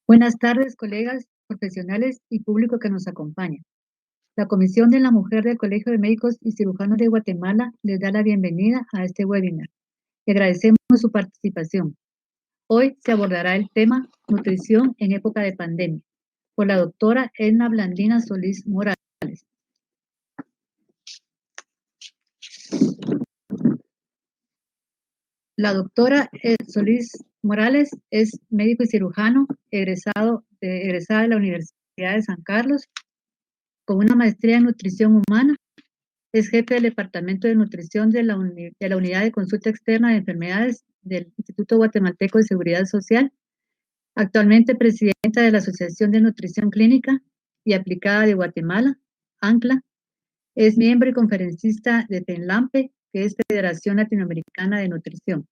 Buenas tardes, colegas, profesionales y público que nos acompaña. La Comisión de la Mujer del Colegio de Médicos y Cirujanos de Guatemala les da la bienvenida a este webinar y agradecemos su participación. Hoy se abordará el tema Nutrición en época de pandemia por la doctora Edna Blandina Solís Morales. La doctora Solís Morales es médico y cirujano egresada de la Universidad de San Carlos con una maestría en nutrición humana. Es jefe del Departamento de Nutrición de la Unidad de Consulta Externa de Enfermedades del Instituto Guatemalteco de Seguridad Social. Actualmente presidenta de la Asociación de Nutrición Clínica y Aplicada de Guatemala, ANCLA. Es miembro y conferencista de FENLAMPE, que es Federación Latinoamericana de Nutrición.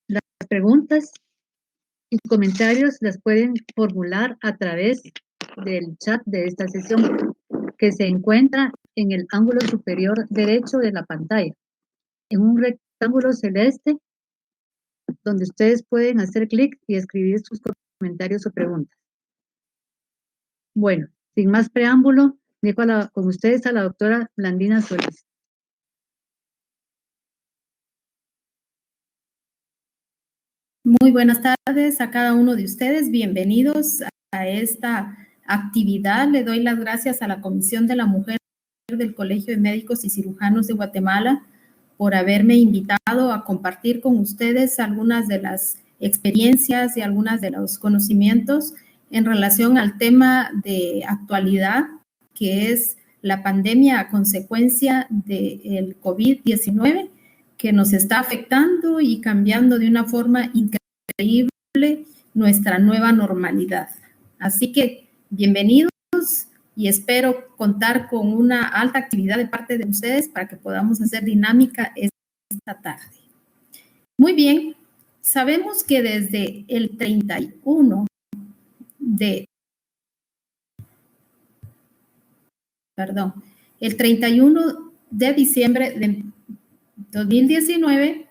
Las preguntas y comentarios las pueden formular a través del chat de esta sesión, que se encuentra en el ángulo superior derecho de la pantalla, en un rectángulo celeste, donde ustedes pueden hacer clic y escribir sus comentarios o preguntas. Bueno, sin más preámbulo, dejo con ustedes a la doctora Blandina Solís. Muy buenas tardes a cada uno de ustedes. Bienvenidos a esta actividad. Le doy las gracias a la Comisión de la Mujer del Colegio de Médicos y Cirujanos de Guatemala por haberme invitado a compartir con ustedes algunas de las experiencias y algunos de los conocimientos en relación al tema de actualidad, que es la pandemia a consecuencia del COVID-19, que nos está afectando y cambiando de una forma increíble nuestra nueva normalidad. Así que bienvenidos y espero contar con una alta actividad de parte de ustedes para que podamos hacer dinámica esta tarde. Muy bien, sabemos que desde el 31 de diciembre de 2019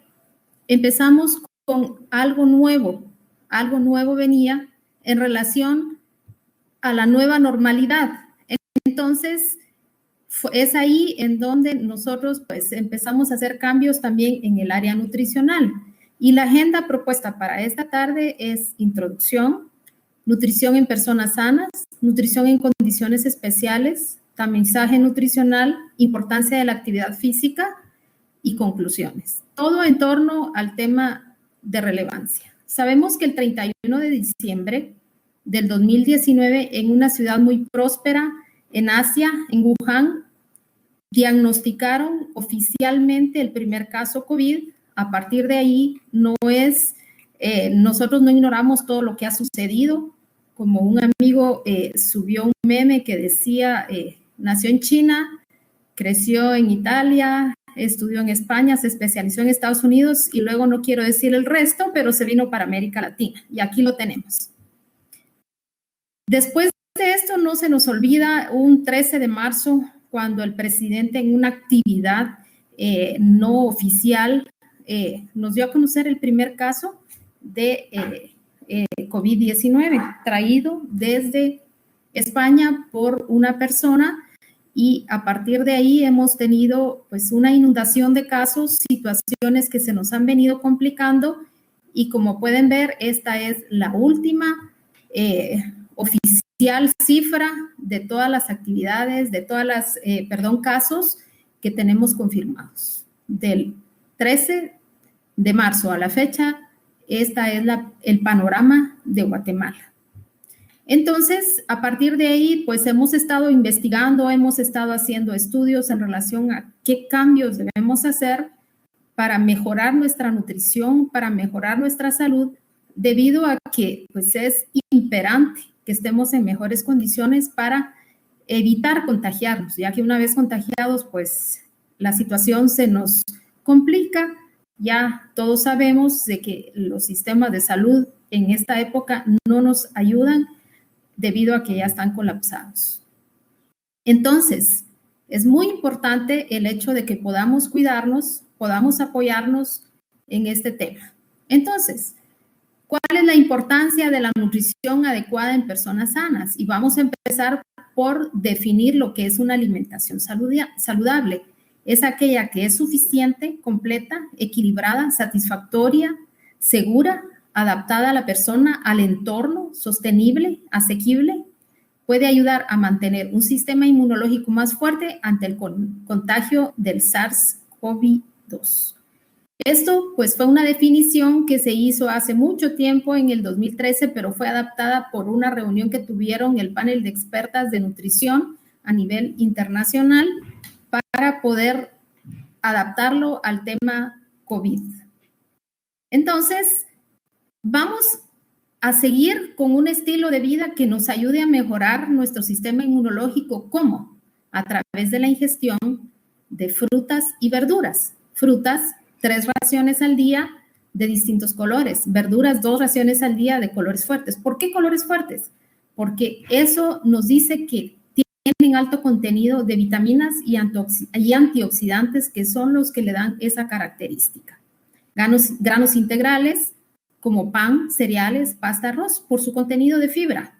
empezamos con algo nuevo venía en relación a la nueva normalidad. Entonces, es ahí en donde nosotros pues empezamos a hacer cambios también en el área nutricional. Y la agenda propuesta para esta tarde es introducción, nutrición en personas sanas, nutrición en condiciones especiales, tamizaje nutricional, importancia de la actividad física y conclusiones. Todo en torno al tema de relevancia. Sabemos que el 31 de diciembre del 2019, en una ciudad muy próspera en Asia, en Wuhan, diagnosticaron oficialmente el primer caso COVID. A partir de ahí, nosotros no ignoramos todo lo que ha sucedido. Como un amigo subió un meme que decía, nació en China, creció en Italia, estudió en España, se especializó en Estados Unidos y luego no quiero decir el resto, pero se vino para América Latina y aquí lo tenemos. Después de esto no se nos olvida un 13 de marzo cuando el presidente en una actividad no oficial nos dio a conocer el primer caso de COVID-19 traído desde España por una persona. Y a partir de ahí hemos tenido pues una inundación de casos, situaciones que se nos han venido complicando y como pueden ver, esta es la última oficial cifra de todas las actividades, de todas las, casos que tenemos confirmados. Del 13 de marzo a la fecha, esta es el panorama de Guatemala. Entonces, a partir de ahí, pues hemos estado investigando, hemos estado haciendo estudios en relación a qué cambios debemos hacer para mejorar nuestra nutrición, para mejorar nuestra salud, debido a que pues es imperante que estemos en mejores condiciones para evitar contagiarnos, ya que una vez contagiados, pues la situación se nos complica. Ya todos sabemos de que los sistemas de salud en esta época no nos ayudan debido a que ya están colapsados. Entonces, Es muy importante el hecho de que podamos cuidarnos, podamos apoyarnos en este tema. Entonces, ¿cuál es la importancia de la nutrición adecuada en personas sanas? Y vamos a empezar por definir lo que es una alimentación saludable. Es aquella que es suficiente, completa, equilibrada, satisfactoria, segura, adaptada a la persona, al entorno, sostenible, asequible. Puede ayudar a mantener un sistema inmunológico más fuerte ante el contagio del SARS-CoV-2. Esto pues fue una definición que se hizo hace mucho tiempo, en el 2013, pero fue adaptada por una reunión que tuvieron el panel de expertas de nutrición a nivel internacional para poder adaptarlo al tema COVID. Entonces, vamos a seguir con un estilo de vida que nos ayude a mejorar nuestro sistema inmunológico. ¿Cómo? A través de la ingestión de frutas y verduras. Frutas, 3 raciones al día de distintos colores. Verduras, 2 raciones al día de colores fuertes. ¿Por qué colores fuertes? Porque eso nos dice que tienen alto contenido de vitaminas y antioxidantes, que son los que le dan esa característica. Granos integrales, como pan, cereales, pasta, arroz, por su contenido de fibra.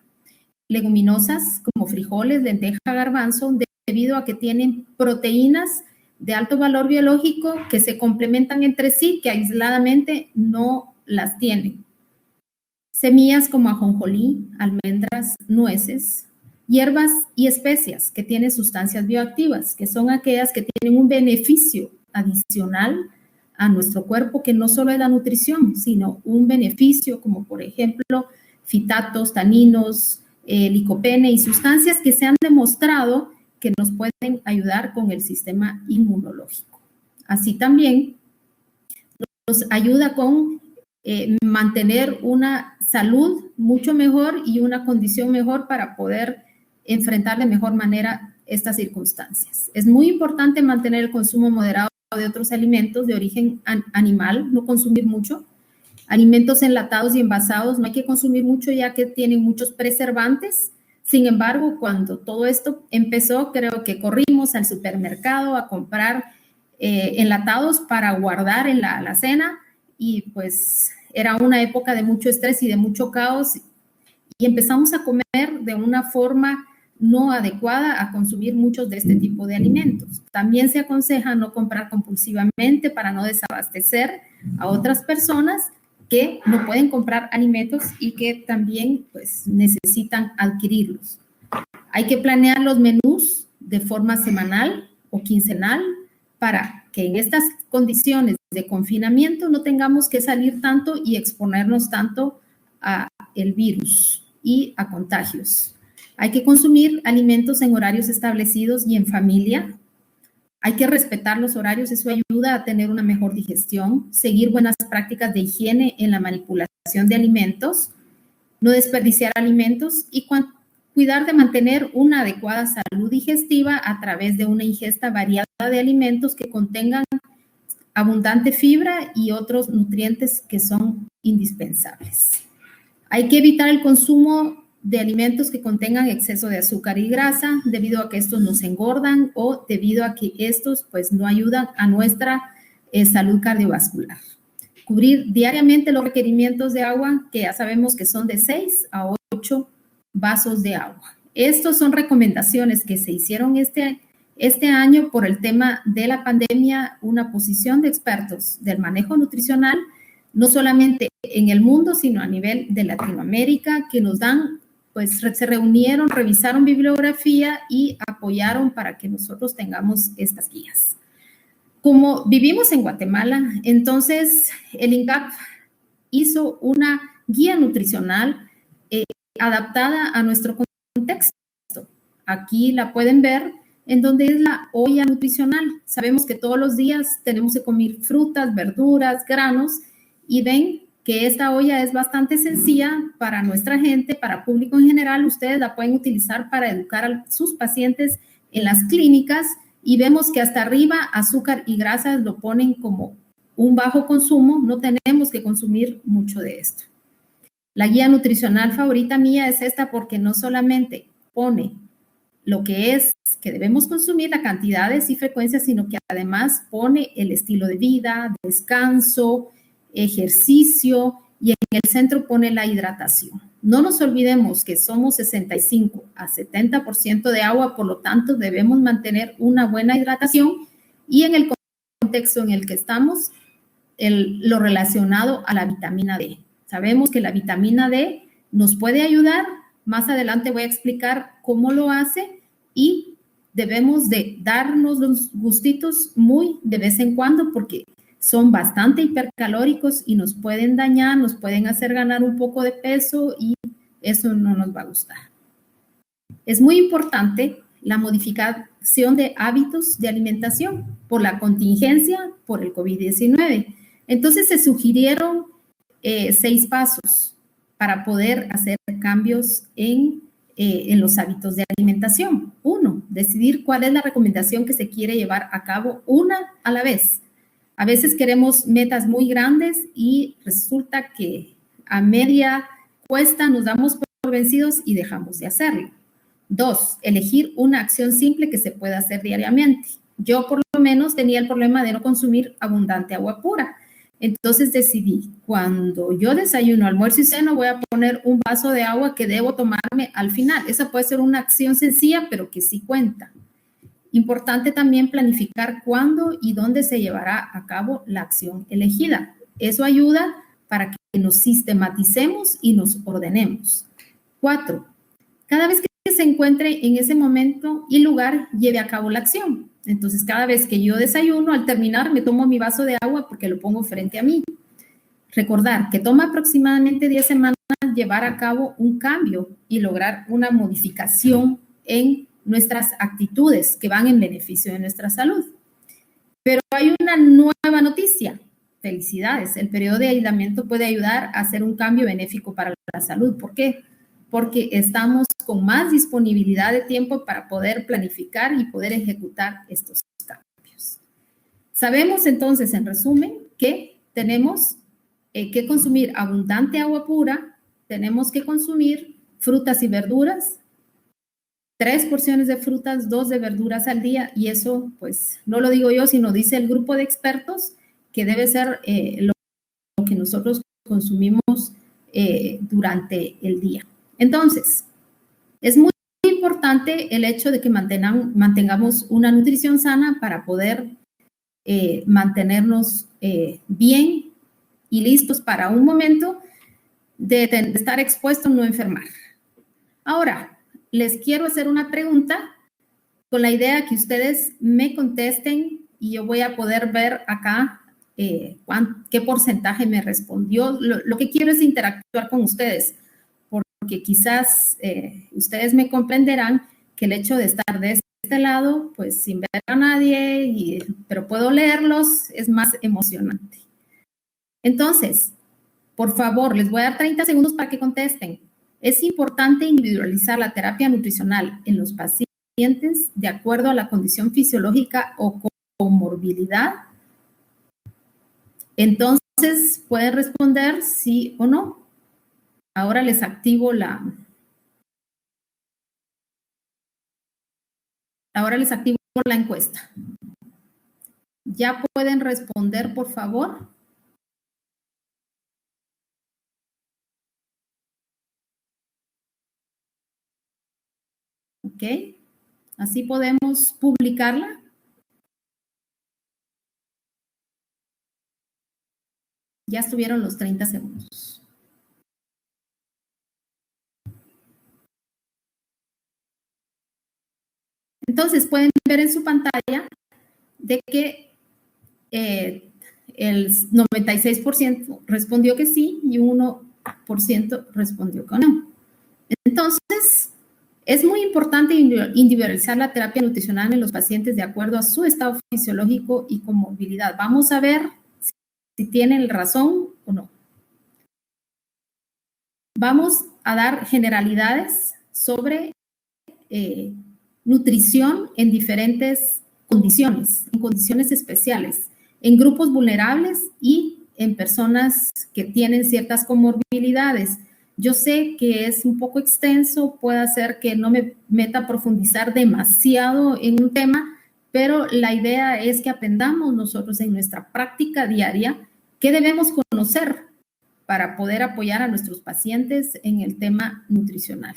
Leguminosas, como frijoles, lenteja, garbanzo, debido a que tienen proteínas de alto valor biológico que se complementan entre sí, que aisladamente no las tienen. Semillas como ajonjolí, almendras, nueces, hierbas y especias que tienen sustancias bioactivas, que son aquellas que tienen un beneficio adicional a nuestro cuerpo, que no solo es la nutrición, sino un beneficio como por ejemplo fitatos, taninos, licopene y sustancias que se han demostrado que nos pueden ayudar con el sistema inmunológico. Así también nos ayuda con mantener una salud mucho mejor y una condición mejor para poder enfrentar de mejor manera estas circunstancias. Es muy importante mantener el consumo moderado de otros alimentos de origen animal, no consumir mucho. Alimentos enlatados y envasados no hay que consumir mucho, ya que tienen muchos preservantes. Sin embargo, cuando todo esto empezó, creo que corrimos al supermercado a comprar enlatados para guardar en la alacena, y pues era una época de mucho estrés y de mucho caos, y empezamos a comer de una forma no adecuada a consumir muchos de este tipo de alimentos. También se aconseja no comprar compulsivamente para no desabastecer a otras personas que no pueden comprar alimentos y que también pues necesitan adquirirlos. Hay que planear los menús de forma semanal o quincenal para que en estas condiciones de confinamiento no tengamos que salir tanto y exponernos tanto a el virus y a contagios. Hay que consumir alimentos en horarios establecidos y en familia. Hay que respetar los horarios, eso ayuda a tener una mejor digestión. Seguir buenas prácticas de higiene en la manipulación de alimentos. No desperdiciar alimentos y cuidar de mantener una adecuada salud digestiva a través de una ingesta variada de alimentos que contengan abundante fibra y otros nutrientes que son indispensables. Hay que evitar el consumo de alimentos que contengan exceso de azúcar y grasa, debido a que estos nos engordan o debido a que estos pues no ayudan a nuestra salud cardiovascular. Cubrir diariamente los requerimientos de agua, que ya sabemos que son de 6 a 8 vasos de agua. Estos son recomendaciones que se hicieron este año por el tema de la pandemia, una posición de expertos del manejo nutricional, no solamente en el mundo, sino a nivel de Latinoamérica, que nos dan, pues se reunieron, revisaron bibliografía y apoyaron para que nosotros tengamos estas guías. Como vivimos en Guatemala, entonces el INCAP hizo una guía nutricional adaptada a nuestro contexto. Aquí la pueden ver, en donde es la olla nutricional. Sabemos que todos los días tenemos que comer frutas, verduras, granos, y ven que esta olla es bastante sencilla para nuestra gente, para público en general. Ustedes la pueden utilizar para educar a sus pacientes en las clínicas, y vemos que hasta arriba azúcar y grasas lo ponen como un bajo consumo. No tenemos que consumir mucho de esto. La guía nutricional favorita mía es esta, porque no solamente pone lo que es que debemos consumir, la cantidades y frecuencias, sino que además pone el estilo de vida, descanso, ejercicio y en el centro pone la hidratación. No nos olvidemos que somos 65 a 70% de agua, por lo tanto debemos mantener una buena hidratación y en el contexto en el que estamos, lo relacionado a la vitamina D. Sabemos que la vitamina D nos puede ayudar. Más adelante voy a explicar cómo lo hace y debemos de darnos los gustitos muy de vez en cuando porque son bastante hipercalóricos y nos pueden dañar, nos pueden hacer ganar un poco de peso y eso no nos va a gustar. Es muy importante la modificación de hábitos de alimentación por la contingencia por el COVID-19. Entonces se sugirieron 6 pasos para poder hacer cambios en los hábitos de alimentación. 1, decidir cuál es la recomendación que se quiere llevar a cabo una a la vez. A veces queremos metas muy grandes y resulta que a media cuesta nos damos por vencidos y dejamos de hacerlo. 2, elegir una acción simple que se pueda hacer diariamente. Yo por lo menos tenía el problema de no consumir abundante agua pura. Entonces decidí, cuando yo desayuno, almuerzo y ceno, voy a poner un vaso de agua que debo tomarme al final. Esa puede ser una acción sencilla, pero que sí cuenta. Importante también planificar cuándo y dónde se llevará a cabo la acción elegida. Eso ayuda para que nos sistematicemos y nos ordenemos. 4, cada vez que se encuentre en ese momento y lugar, lleve a cabo la acción. Entonces, cada vez que yo desayuno, al terminar, me tomo mi vaso de agua porque lo pongo frente a mí. Recordar que toma aproximadamente 10 semanas llevar a cabo un cambio y lograr una modificación en nuestras actitudes que van en beneficio de nuestra salud. Pero hay una nueva noticia. Felicidades. El periodo de aislamiento puede ayudar a hacer un cambio benéfico para la salud. ¿Por qué? Porque estamos con más disponibilidad de tiempo para poder planificar y poder ejecutar estos cambios. Sabemos entonces, en resumen, que tenemos que consumir abundante agua pura, tenemos que consumir frutas y verduras, 3 porciones de frutas, 2 de verduras al día, y eso, pues, no lo digo yo, sino dice el grupo de expertos que debe ser lo que nosotros consumimos durante el día. Entonces, es muy importante el hecho de que mantengamos una nutrición sana para poder mantenernos bien y listos para un momento de estar expuestos, no enfermar. Ahora, les quiero hacer una pregunta con la idea que ustedes me contesten y yo voy a poder ver acá qué porcentaje me respondió. Lo que quiero es interactuar con ustedes, porque quizás ustedes me comprenderán que el hecho de estar de este lado, pues sin ver a nadie, pero puedo leerlos, es más emocionante. Entonces, por favor, les voy a dar 30 segundos para que contesten. Es importante individualizar la terapia nutricional en los pacientes de acuerdo a la condición fisiológica o comorbilidad. Entonces, pueden responder sí o no. Ahora les activo la encuesta. ¿Ya pueden responder, por favor? ¿Ok? Así podemos publicarla. Ya estuvieron los 30 segundos. Entonces, pueden ver en su pantalla de que el 96% respondió que sí y 1% respondió que no. Entonces, es muy importante individualizar la terapia nutricional en los pacientes de acuerdo a su estado fisiológico y comorbilidad. Vamos a ver si tienen razón o no. Vamos a dar generalidades sobre nutrición en diferentes condiciones, en condiciones especiales, en grupos vulnerables y en personas que tienen ciertas comorbilidades. Yo sé que es un poco extenso, puede hacer que no me meta a profundizar demasiado en un tema, pero la idea es que aprendamos nosotros en nuestra práctica diaria qué debemos conocer para poder apoyar a nuestros pacientes en el tema nutricional.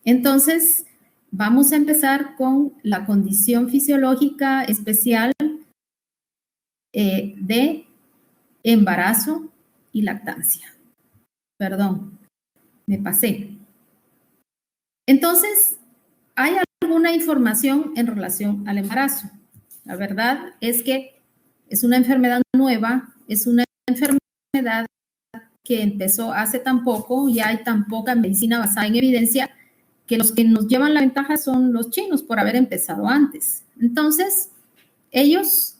Entonces, vamos a empezar con la condición fisiológica especial de embarazo y lactancia. Perdón, me pasé. Entonces, ¿hay alguna información en relación al embarazo? La verdad es que es una enfermedad nueva, es una enfermedad que empezó hace tan poco, ya hay tan poca medicina basada en evidencia, que los que nos llevan la ventaja son los chinos por haber empezado antes. Entonces, ellos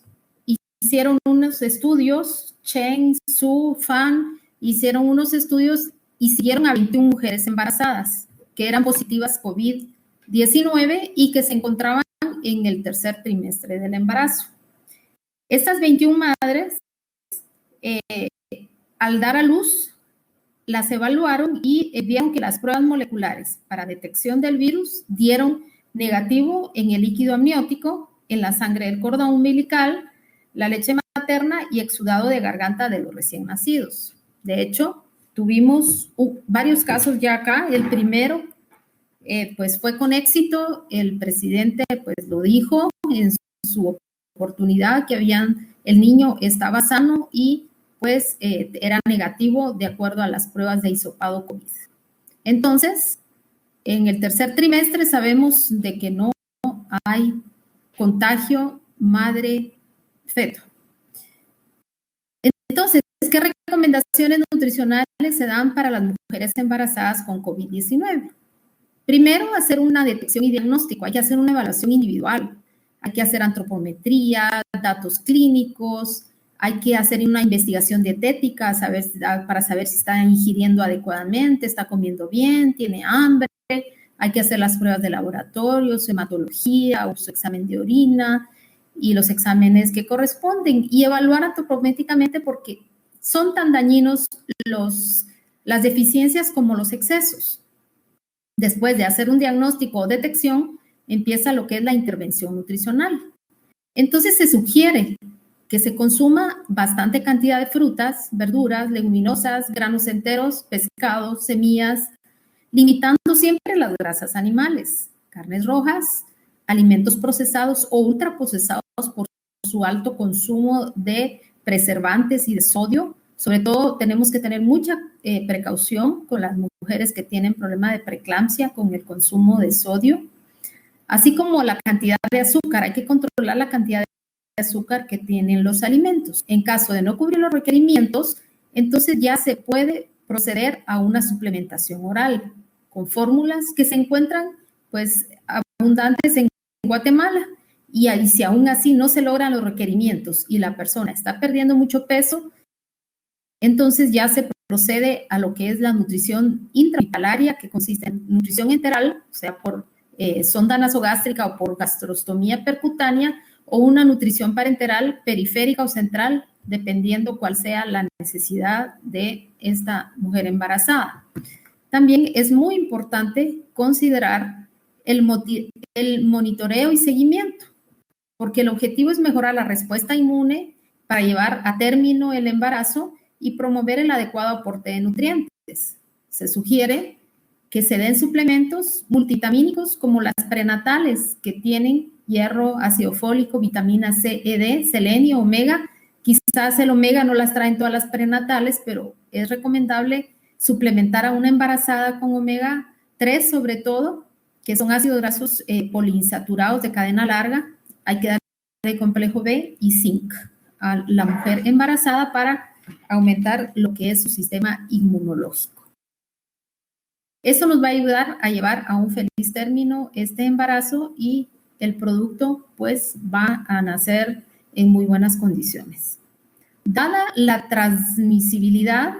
hicieron unos estudios, Chen, Su, Fan, hicieron unos estudios y siguieron a 21 mujeres embarazadas que eran positivas COVID-19 y que se encontraban en el tercer trimestre del embarazo. Estas 21 madres, al dar a luz, las evaluaron y vieron que las pruebas moleculares para detección del virus dieron negativo en el líquido amniótico, en la sangre del cordón umbilical, la leche materna y exudado de garganta de los recién nacidos. De hecho, tuvimos varios casos ya acá. El primero, pues fue con éxito. El presidente, pues lo dijo en su oportunidad que el niño estaba sano y pues era negativo de acuerdo a las pruebas de hisopado COVID. Entonces, en el tercer trimestre sabemos de que no hay contagio madre-feto. Entonces, ¿qué recomendaciones nutricionales se dan para las mujeres embarazadas con COVID-19? Primero, hacer una detección y diagnóstico. Hay que hacer una evaluación individual. Hay que hacer antropometría, datos clínicos, hay que hacer una investigación dietética para saber si está ingiriendo adecuadamente, está comiendo bien, tiene hambre. Hay que hacer las pruebas de laboratorio, su hematología o su examen de orina y los exámenes que corresponden y evaluar antropométricamente porque son tan dañinos las deficiencias como los excesos. Después de hacer un diagnóstico o detección, empieza lo que es la intervención nutricional. Entonces se sugiere que se consuma bastante cantidad de frutas, verduras, leguminosas, granos enteros, pescados, semillas, limitando siempre las grasas animales, carnes rojas, alimentos procesados o ultraprocesados por su alto consumo de preservantes y de sodio. Sobre todo tenemos que tener mucha precaución con las mujeres que tienen problema de preeclampsia con el consumo de sodio, así como la cantidad de azúcar. Hay que controlar la cantidad de azúcar que tienen los alimentos. En caso de no cubrir los requerimientos, entonces ya se puede proceder a una suplementación oral con fórmulas que se encuentran pues abundantes en Guatemala y ahí, si aún así no se logran los requerimientos y la persona está perdiendo mucho peso, entonces ya se procede a lo que es la nutrición intrahospitalaria, que consiste en nutrición enteral, o sea, por sonda nasogástrica o por gastrostomía percutánea, o una nutrición parenteral periférica o central, dependiendo cuál sea la necesidad de esta mujer embarazada. También es muy importante considerar el monitoreo y seguimiento, porque el objetivo es mejorar la respuesta inmune para llevar a término el embarazo y promover el adecuado aporte de nutrientes. Se sugiere que se den suplementos multivitamínicos como las prenatales, que tienen hierro, ácido fólico, vitamina C, E, D, selenio, omega. Quizás el omega no las traen todas las prenatales, pero es recomendable suplementar a una embarazada con omega 3 sobre todo, que son ácidos grasos poliinsaturados de cadena larga. Hay que darle el complejo B y zinc a la mujer embarazada para aumentar lo que es su sistema inmunológico. Eso nos va a ayudar a llevar a un feliz término este embarazo y el producto pues va a nacer en muy buenas condiciones. Dada la transmisibilidad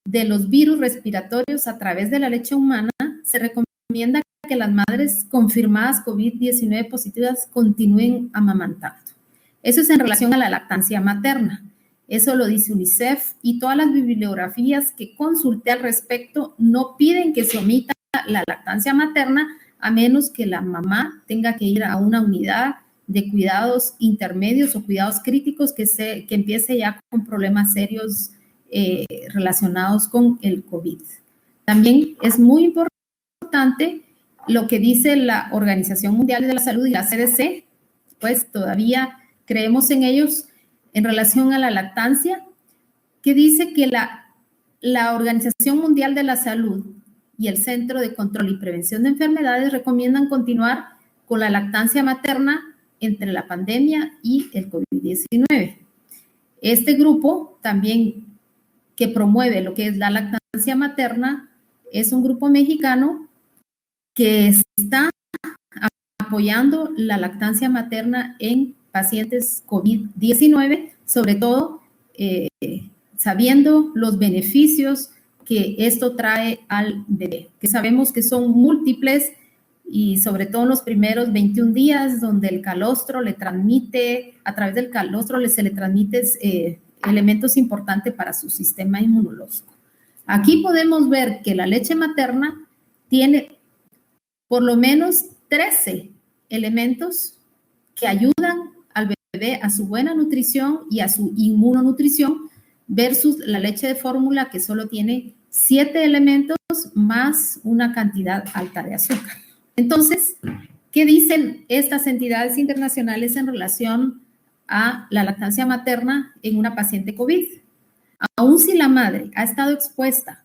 de los virus respiratorios a través de la leche humana, se recomienda que las madres confirmadas COVID-19 positivas continúen amamantando. Eso es en relación a la lactancia materna. Eso lo dice UNICEF, y todas las bibliografías que consulté al respecto no piden que se omita la lactancia materna, a menos que la mamá tenga que ir a una unidad de cuidados intermedios o cuidados críticos que empiece ya con problemas serios relacionados con el COVID. También es muy importante lo que dice la Organización Mundial de la Salud y la CDC, pues todavía creemos en ellos en relación a la lactancia, que dice que la Organización Mundial de la Salud y el Centro de Control y Prevención de Enfermedades recomiendan continuar con la lactancia materna entre la pandemia y el COVID-19. Este grupo también que promueve lo que es la lactancia materna es un grupo mexicano que está apoyando la lactancia materna en pacientes COVID-19, sobre todo sabiendo los beneficios que esto trae al bebé, que sabemos que son múltiples y sobre todo en los primeros 21 días, donde el calostro le transmite, a través del calostro se le transmite elementos importantes para su sistema inmunológico. Aquí podemos ver que la leche materna tiene por lo menos 13 elementos que ayudan al bebé a su buena nutrición y a su inmunonutrición versus la leche de fórmula, que solo tiene 7 elementos más una cantidad alta de azúcar. Entonces, ¿qué dicen estas entidades internacionales en relación a la lactancia materna en una paciente COVID? Aún si la madre ha estado expuesta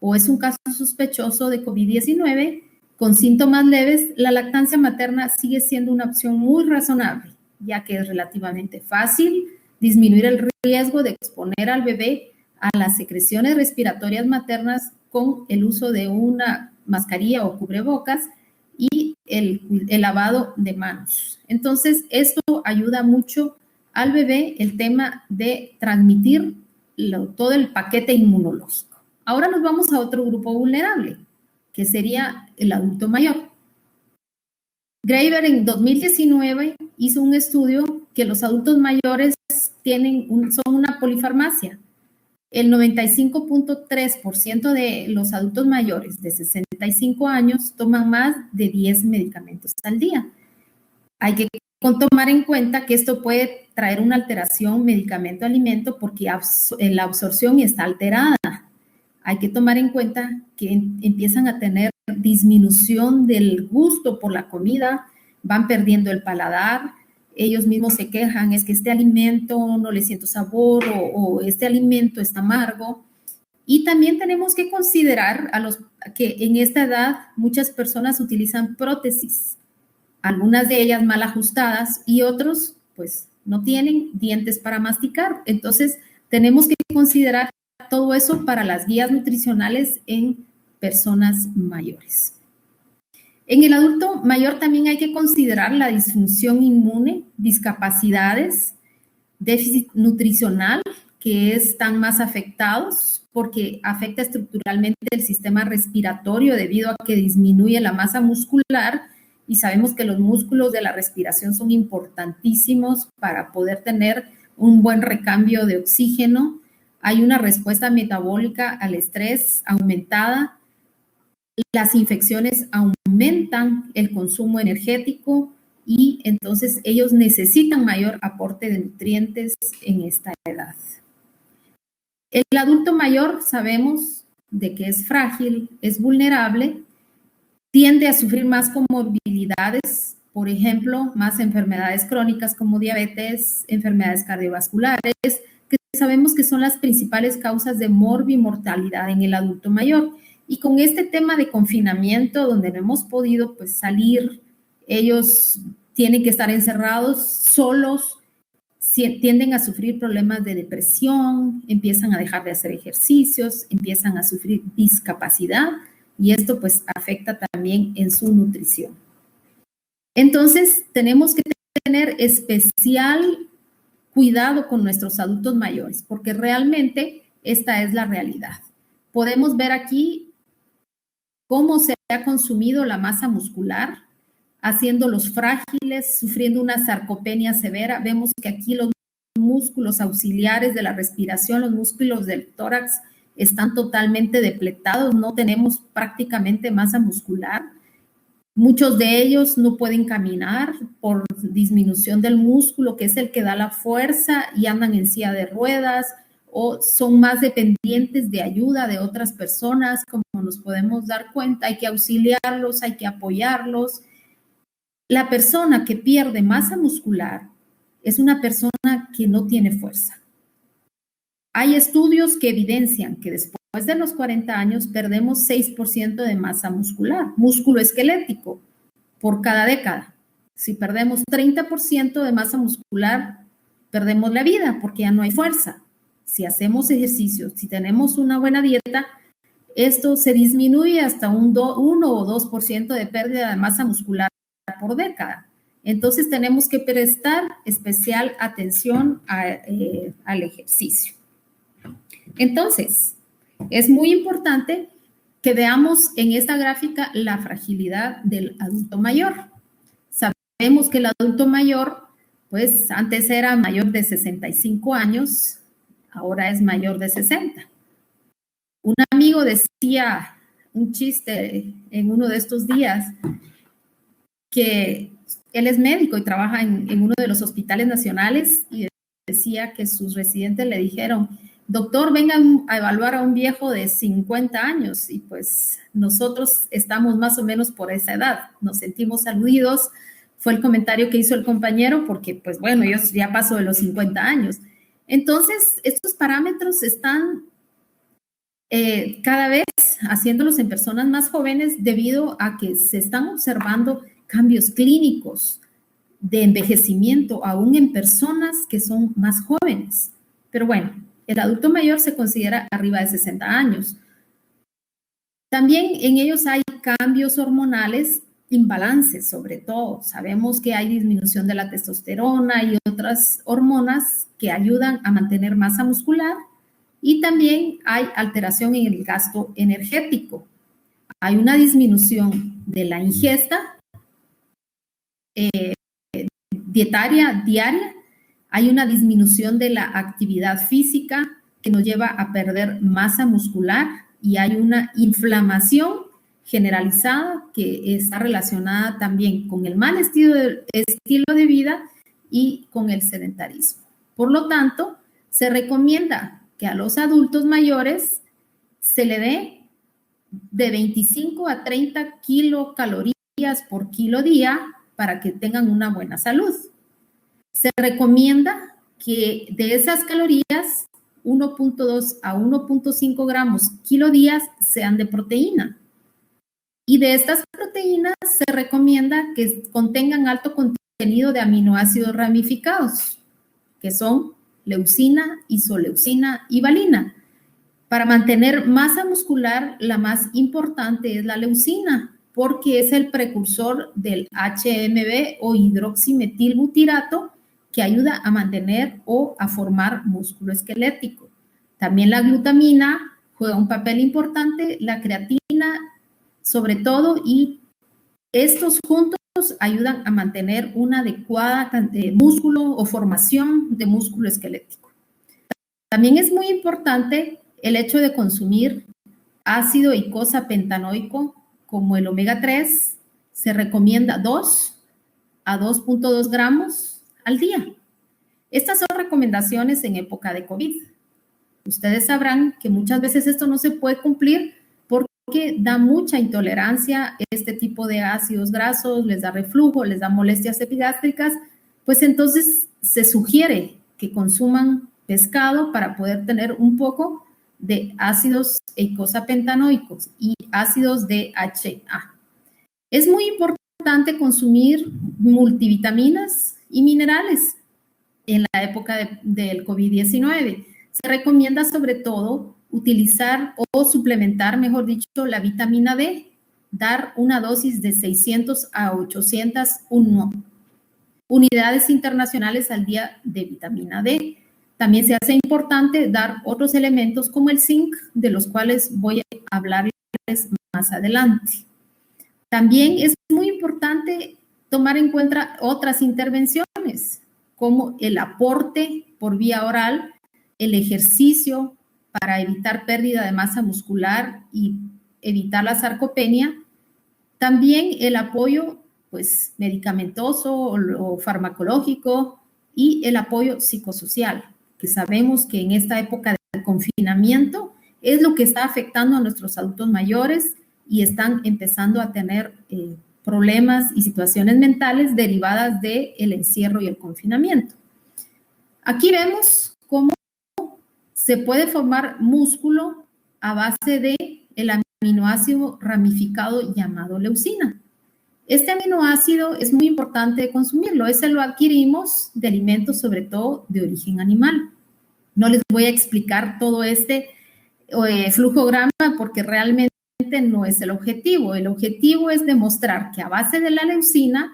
o es un caso sospechoso de COVID-19 con síntomas leves, la lactancia materna sigue siendo una opción muy razonable, ya que es relativamente fácil disminuir el riesgo de exponer al bebé a las secreciones respiratorias maternas con el uso de una mascarilla o cubrebocas y el lavado de manos. Entonces, esto ayuda mucho al bebé, el tema de transmitir todo el paquete inmunológico. Ahora nos vamos a otro grupo vulnerable, que sería el adulto mayor. Graeber en 2019 hizo un estudio que los adultos mayores son una polifarmacia. El 95.3% de los adultos mayores de 65 años toman más de 10 medicamentos al día. Hay que tomar en cuenta que esto puede traer una alteración medicamento-alimento porque la absorción está alterada. Hay que tomar en cuenta que empiezan a tener disminución del gusto por la comida, van perdiendo el paladar, ellos mismos se quejan, es que este alimento no le siento sabor o este alimento está amargo. Y también tenemos que considerar que en esta edad muchas personas utilizan prótesis, algunas de ellas mal ajustadas y otros pues no tienen dientes para masticar. Entonces tenemos que considerar todo eso para las guías nutricionales en personas mayores. En el adulto mayor también hay que considerar la disfunción inmune, discapacidades, déficit nutricional, que están más afectados porque afecta estructuralmente el sistema respiratorio debido a que disminuye la masa muscular y sabemos que los músculos de la respiración son importantísimos para poder tener un buen recambio de oxígeno. Hay una respuesta metabólica al estrés aumentada. Las infecciones aumentan el consumo energético y entonces ellos necesitan mayor aporte de nutrientes en esta edad. El adulto mayor sabemos de que es frágil, es vulnerable, tiende a sufrir más comorbilidades, por ejemplo, más enfermedades crónicas como diabetes, enfermedades cardiovasculares, que sabemos que son las principales causas de morbimortalidad en el adulto mayor. Y con este tema de confinamiento, donde no hemos podido pues, salir, ellos tienen que estar encerrados, solos, tienden a sufrir problemas de depresión, empiezan a dejar de hacer ejercicios, empiezan a sufrir discapacidad y esto pues afecta también en su nutrición. Entonces, tenemos que tener especial cuidado con nuestros adultos mayores, porque realmente esta es la realidad. Podemos ver aquí cómo se ha consumido la masa muscular, haciéndolos frágiles, sufriendo una sarcopenia severa. Vemos que aquí los músculos auxiliares de la respiración, los músculos del tórax están totalmente depletados, no tenemos prácticamente masa muscular. Muchos de ellos no pueden caminar por disminución del músculo, que es el que da la fuerza, y andan en silla de ruedas, o son más dependientes de ayuda de otras personas, como nos podemos dar cuenta. Hay que auxiliarlos, hay que apoyarlos. La persona que pierde masa muscular es una persona que no tiene fuerza. Hay estudios que evidencian que después de los 40 años perdemos 6% de masa muscular, músculo esquelético, por cada década. Si perdemos 30% de masa muscular, perdemos la vida porque ya no hay fuerza. Si hacemos ejercicio, si tenemos una buena dieta, esto se disminuye hasta un 1 o 2% de pérdida de masa muscular por década. Entonces tenemos que prestar especial atención al ejercicio. Entonces, es muy importante que veamos en esta gráfica la fragilidad del adulto mayor. Sabemos que el adulto mayor, pues antes era mayor de 65 años, ahora es mayor de 60. Un amigo decía un chiste en uno de estos días que él es médico y trabaja en uno de los hospitales nacionales, y decía que sus residentes le dijeron: doctor, vengan a evaluar a un viejo de 50 años, y pues nosotros estamos más o menos por esa edad, nos sentimos aludidos. Fue el comentario que hizo el compañero, porque pues bueno, yo ya paso de los 50 años. Entonces, estos parámetros están cada vez haciéndolos en personas más jóvenes, debido a que se están observando cambios clínicos de envejecimiento aún en personas que son más jóvenes. Pero bueno, el adulto mayor se considera arriba de 60 años. También en ellos hay cambios hormonales, imbalances sobre todo. Sabemos que hay disminución de la testosterona y otras hormonas que ayudan a mantener masa muscular, y también hay alteración en el gasto energético. Hay una disminución de la ingesta dietaria diaria, hay una disminución de la actividad física que nos lleva a perder masa muscular, y hay una inflamación generalizada que está relacionada también con el mal estilo de vida y con el sedentarismo. Por lo tanto, se recomienda que a los adultos mayores se le dé de 25 a 30 kilocalorías por kilo día para que tengan una buena salud. Se recomienda que de esas calorías, 1.2 a 1.5 gramos kilo días sean de proteína. Y de estas proteínas se recomienda que contengan alto contenido de aminoácidos ramificados, que son leucina, isoleucina y valina. Para mantener masa muscular, la más importante es la leucina, porque es el precursor del HMB o hidroximetilbutirato, que ayuda a mantener o a formar músculo esquelético. También la glutamina juega un papel importante, la creatina sobre todo, y estos juntos ayudan a mantener una adecuada cantidad de músculo o formación de músculo esquelético. También es muy importante el hecho de consumir ácido eicosapentanoico como el omega 3. Se recomienda 2 a 2.2 gramos al día. Estas son recomendaciones en época de COVID. Ustedes sabrán que muchas veces esto no se puede cumplir porque da mucha intolerancia este tipo de ácidos grasos, les da reflujo, les da molestias epigástricas, pues entonces se sugiere que consuman pescado para poder tener un poco de ácidos eicosapentanoicos y ácidos DHA. Es muy importante consumir multivitaminas y minerales en la época del COVID-19. Se recomienda sobre todo utilizar o suplementar, mejor dicho, la vitamina D, dar una dosis de 600 a 800 unidades internacionales al día de vitamina D. También se hace importante dar otros elementos como el zinc, de los cuales voy a hablarles más adelante. También es muy importante tomar en cuenta otras intervenciones. como el aporte por vía oral, el ejercicio para evitar pérdida de masa muscular y evitar la sarcopenia, también el apoyo pues, medicamentoso o farmacológico y el apoyo psicosocial, que sabemos que en esta época de confinamiento es lo que está afectando a nuestros adultos mayores y están empezando a tener problemas y situaciones mentales derivadas del encierro y el confinamiento. Aquí vemos cómo se puede formar músculo a base de el aminoácido ramificado llamado leucina. Este aminoácido es muy importante consumirlo. Ese lo adquirimos de alimentos, sobre todo de origen animal. No les voy a explicar todo este flujograma porque realmente no es el objetivo. El objetivo es demostrar que a base de la leucina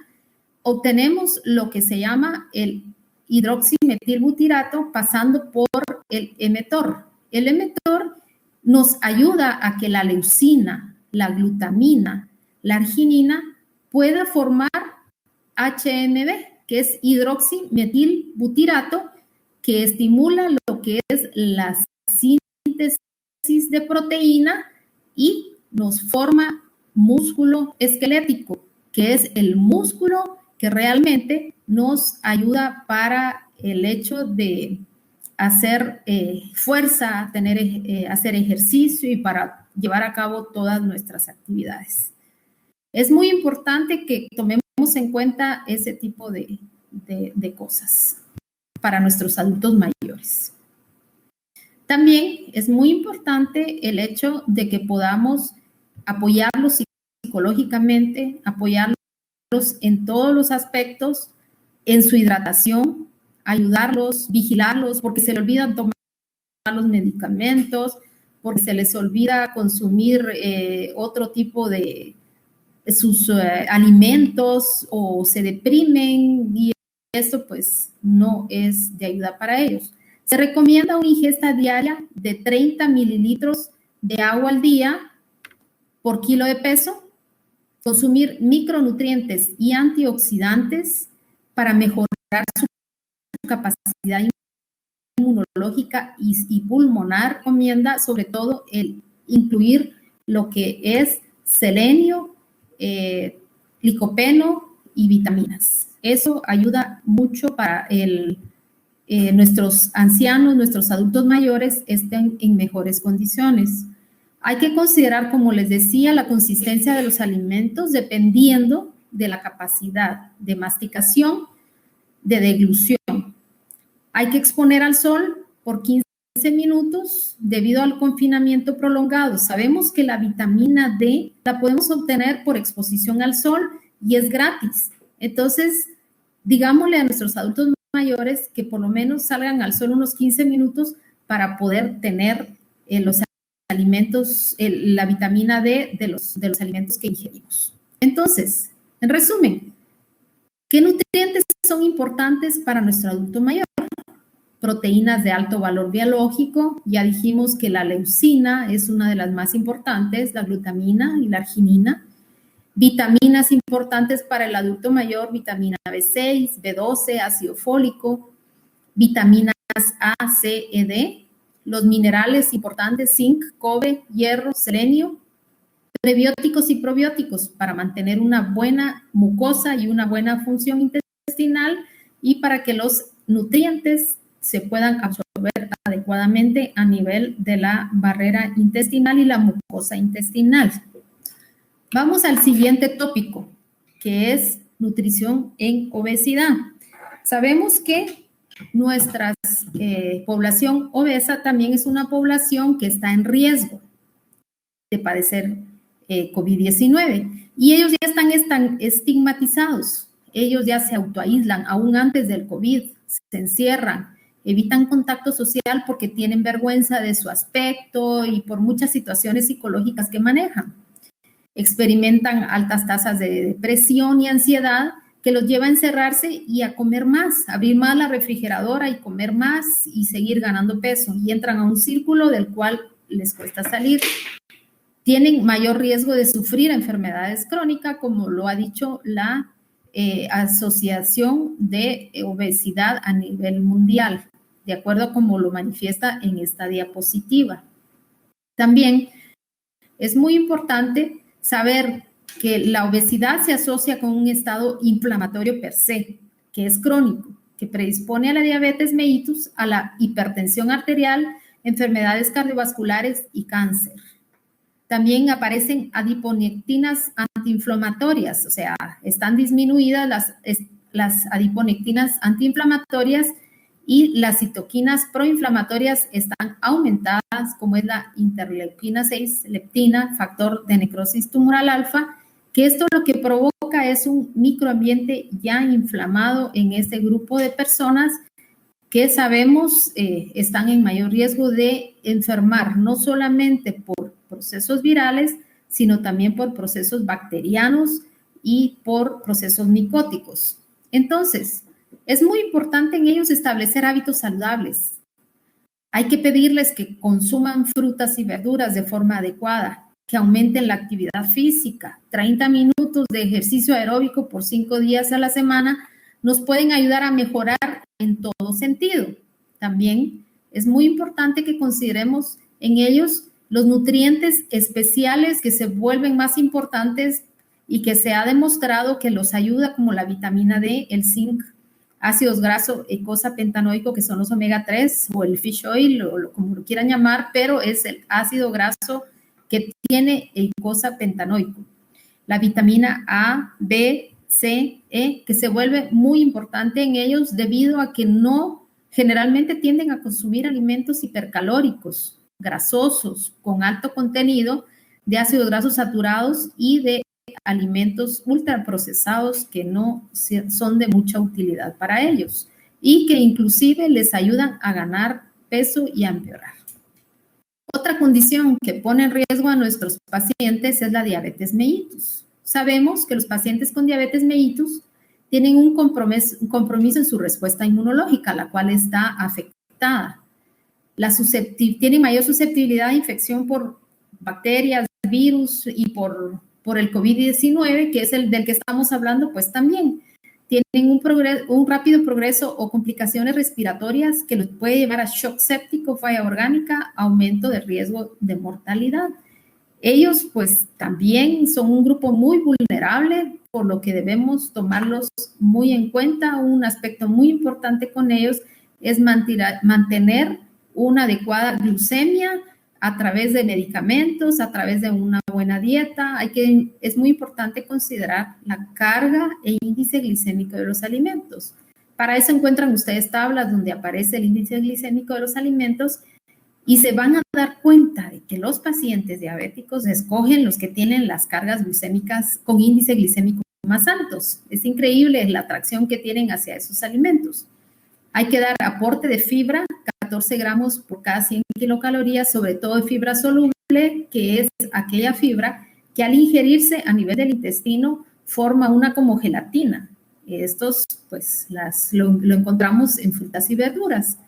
obtenemos lo que se llama el hidroximetilbutirato pasando por el mTOR. El mTOR nos ayuda a que la leucina, la glutamina, la arginina pueda formar HMB, que es hidroximetilbutirato, que estimula lo que es la síntesis de proteína y nos forma músculo esquelético, que es el músculo que realmente nos ayuda para el hecho de hacer fuerza, hacer ejercicio y para llevar a cabo todas nuestras actividades. Es muy importante que tomemos en cuenta ese tipo de cosas para nuestros adultos mayores. También es muy importante el hecho de que podamos apoyarlos psicológicamente, apoyarlos en todos los aspectos, en su hidratación, ayudarlos, vigilarlos, porque se les olvidan tomar los medicamentos, porque se les olvida consumir otro tipo de sus alimentos o se deprimen y esto pues no es de ayuda para ellos. Se recomienda una ingesta diaria de 30 mililitros de agua al día por kilo de peso, consumir micronutrientes y antioxidantes para mejorar su capacidad inmunológica y pulmonar. Recomienda sobre todo el incluir lo que es selenio, licopeno y vitaminas. Eso ayuda mucho para nuestros ancianos, nuestros adultos mayores estén en mejores condiciones. Hay que considerar, como les decía, la consistencia de los alimentos dependiendo de la capacidad de masticación, de deglución. Hay que exponer al sol por 15 minutos debido al confinamiento prolongado. Sabemos que la vitamina D la podemos obtener por exposición al sol y es gratis. Entonces, digámosle a nuestros adultos mayores que por lo menos salgan al sol unos 15 minutos para poder tener los alimentos, la vitamina D de los alimentos que ingerimos. Entonces, en resumen, ¿qué nutrientes son importantes para nuestro adulto mayor? Proteínas de alto valor biológico, ya dijimos que la leucina es una de las más importantes, la glutamina y la arginina. Vitaminas importantes para el adulto mayor, vitamina B6, B12, ácido fólico, vitaminas A, C, E, D. Los minerales importantes, zinc, cobre, hierro, selenio. Prebióticos y probióticos para mantener una buena mucosa y una buena función intestinal y para que los nutrientes se puedan absorber adecuadamente a nivel de la barrera intestinal y la mucosa intestinal. Vamos al siguiente tópico, que es nutrición en obesidad. Sabemos que nuestra población obesa también es una población que está en riesgo de padecer COVID-19 y ellos ya están estigmatizados. Ellos ya se autoaíslan aún antes del COVID, se encierran, evitan contacto social porque tienen vergüenza de su aspecto y por muchas situaciones psicológicas que manejan. Experimentan altas tasas de depresión y ansiedad que los lleva a encerrarse y a comer más, abrir más la refrigeradora y comer más y seguir ganando peso y entran a un círculo del cual les cuesta salir. Tienen mayor riesgo de sufrir enfermedades crónicas, como lo ha dicho la Asociación de Obesidad a nivel mundial, de acuerdo a cómo lo manifiesta en esta diapositiva. También es muy importante saber que la obesidad se asocia con un estado inflamatorio per se, que es crónico, que predispone a la diabetes mellitus, a la hipertensión arterial, enfermedades cardiovasculares y cáncer. También aparecen adiponectinas antiinflamatorias, o sea, están disminuidas las adiponectinas antiinflamatorias y las citoquinas proinflamatorias están aumentadas, como es la interleuquina 6, leptina, factor de necrosis tumoral alfa, que esto lo que provoca es un microambiente ya inflamado en este grupo de personas que sabemos están en mayor riesgo de enfermar, no solamente por procesos virales, sino también por procesos bacterianos y por procesos micóticos. Entonces, es muy importante en ellos establecer hábitos saludables. Hay que pedirles que consuman frutas y verduras de forma adecuada, que aumenten la actividad física. 30 minutos de ejercicio aeróbico por 5 días a la semana nos pueden ayudar a mejorar en todo sentido. También es muy importante que consideremos en ellos los nutrientes especiales que se vuelven más importantes y que se ha demostrado que los ayuda, como la vitamina D, el zinc, ácidos grasos eicosapentanoico, que son los omega 3, o el fish oil, o como lo quieran llamar, pero es el ácido graso que tiene eicosapentanoico. La vitamina A, B, C, E, que se vuelve muy importante en ellos debido a que no generalmente tienden a consumir alimentos hipercalóricos, grasosos, con alto contenido de ácidos grasos saturados y de alimentos ultraprocesados que no son de mucha utilidad para ellos y que inclusive les ayudan a ganar peso y a empeorar. Otra condición que pone en riesgo a nuestros pacientes es la diabetes mellitus. Sabemos que los pacientes con diabetes mellitus tienen un compromiso en su respuesta inmunológica, la cual está afectada. Tienen mayor susceptibilidad a infección por bacterias, virus y por el COVID-19, que es el del que estamos hablando, pues también tienen un rápido progreso o complicaciones respiratorias que los puede llevar a shock séptico, falla orgánica, aumento de riesgo de mortalidad. Ellos pues también son un grupo muy vulnerable, por lo que debemos tomarlos muy en cuenta. Un aspecto muy importante con ellos es mantener una adecuada glucemia a través de medicamentos, a través de una buena dieta. Es muy importante considerar la carga e índice glicémico de los alimentos. Para eso encuentran ustedes tablas donde aparece el índice glicémico de los alimentos y se van a dar cuenta de que los pacientes diabéticos escogen los que tienen las cargas glucémicas con índice glicémico más altos. Es increíble la atracción que tienen hacia esos alimentos. Hay que dar aporte de fibra, 14 gramos por cada 100 kilocalorías, sobre todo de fibra soluble, que es aquella fibra que al ingerirse a nivel del intestino forma una como gelatina. Estos, pues, lo encontramos en frutas y verduras.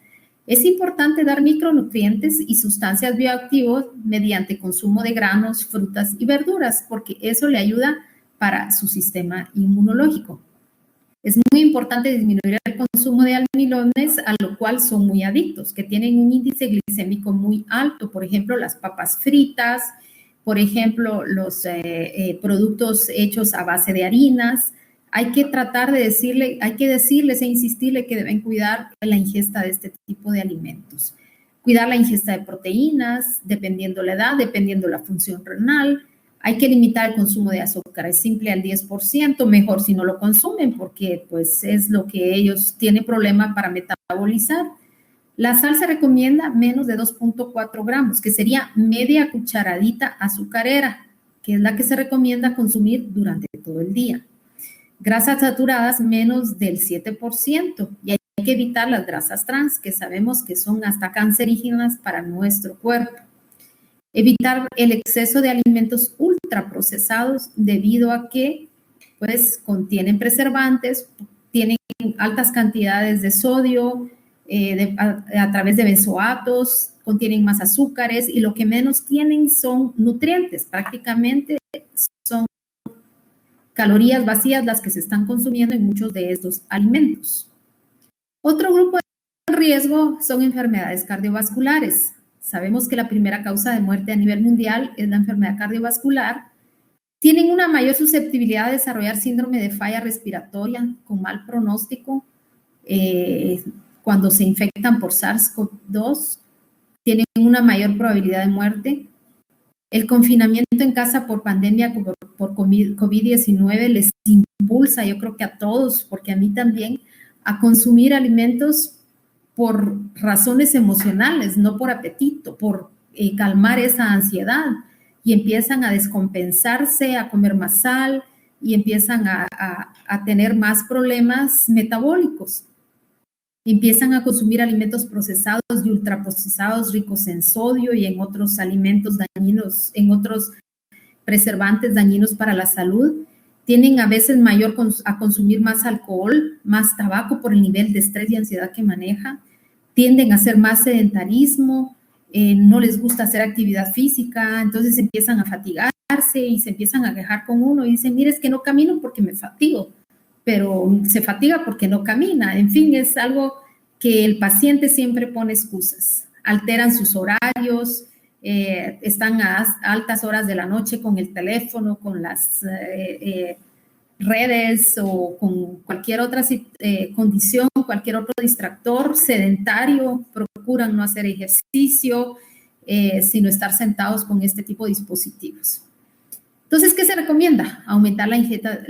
Es importante dar micronutrientes y sustancias bioactivas mediante consumo de granos, frutas y verduras, porque eso le ayuda para su sistema inmunológico. Es muy importante disminuir el consumo de almidones, a lo cual son muy adictos, que tienen un índice glicémico muy alto. Por ejemplo, las papas fritas, por ejemplo, los productos hechos a base de harinas. Hay que tratar de decirles e insistirle que deben cuidar la ingesta de este tipo de alimentos. Cuidar la ingesta de proteínas, dependiendo la edad, dependiendo la función renal. Hay que limitar el consumo de azúcar simple al 10%, mejor si no lo consumen, porque pues es lo que ellos tienen problema para metabolizar. La sal se recomienda menos de 2.4 gramos, que sería media cucharadita azucarera, que es la que se recomienda consumir durante todo el día. Grasas saturadas menos del 7%, y hay que evitar las grasas trans, que sabemos que son hasta cancerígenas para nuestro cuerpo. Evitar el exceso de alimentos ultraprocesados debido a que pues, contienen preservantes, tienen altas cantidades de sodio a través de benzoatos, contienen más azúcares y lo que menos tienen son nutrientes, prácticamente son calorías vacías las que se están consumiendo en muchos de estos alimentos. Otro grupo de riesgo son enfermedades cardiovasculares. Sabemos que la primera causa de muerte a nivel mundial es la enfermedad cardiovascular. Tienen una mayor susceptibilidad de desarrollar síndrome de falla respiratoria con mal pronóstico cuando se infectan por SARS-CoV-2. Tienen una mayor probabilidad de muerte. El confinamiento en casa por pandemia por COVID-19 les impulsa, yo creo que a todos, porque a mí también, a consumir alimentos por razones emocionales, no por apetito, por calmar esa ansiedad, y empiezan a descompensarse, a comer más sal y empiezan a tener más problemas metabólicos. Empiezan a consumir alimentos procesados y ultraprocesados ricos en sodio y en otros alimentos dañinos, en otros preservantes dañinos para la salud. Tienen a veces a consumir más alcohol, más tabaco por el nivel de estrés y ansiedad que maneja. Tienden a hacer más sedentarismo, no les gusta hacer actividad física, entonces empiezan a fatigarse y se empiezan a quejar con uno y dicen, mire, es que no camino porque me fatigo, pero se fatiga porque no camina. En fin, es algo que el paciente siempre pone excusas. Alteran sus horarios, están a altas horas de la noche con el teléfono, con las redes o con cualquier otra condición, cualquier otro distractor, sedentario, procuran no hacer ejercicio, sino estar sentados con este tipo de dispositivos. Entonces, ¿qué se recomienda? Aumentar la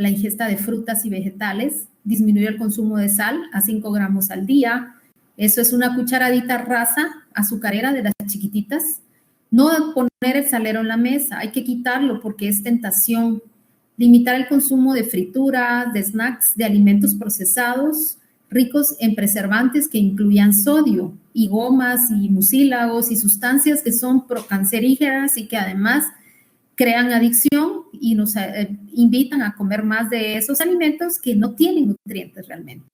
ingesta de frutas y vegetales, disminuir el consumo de sal a 5 gramos al día. Eso es una cucharadita rasa azucarera de las chiquititas. No poner el salero en la mesa, hay que quitarlo porque es tentación. Limitar el consumo de frituras, de snacks, de alimentos procesados, ricos en preservantes que incluyan sodio y gomas y mucílagos y sustancias que son procancerígenas y que además crean adicción y nos invitan a comer más de esos alimentos que no tienen nutrientes realmente.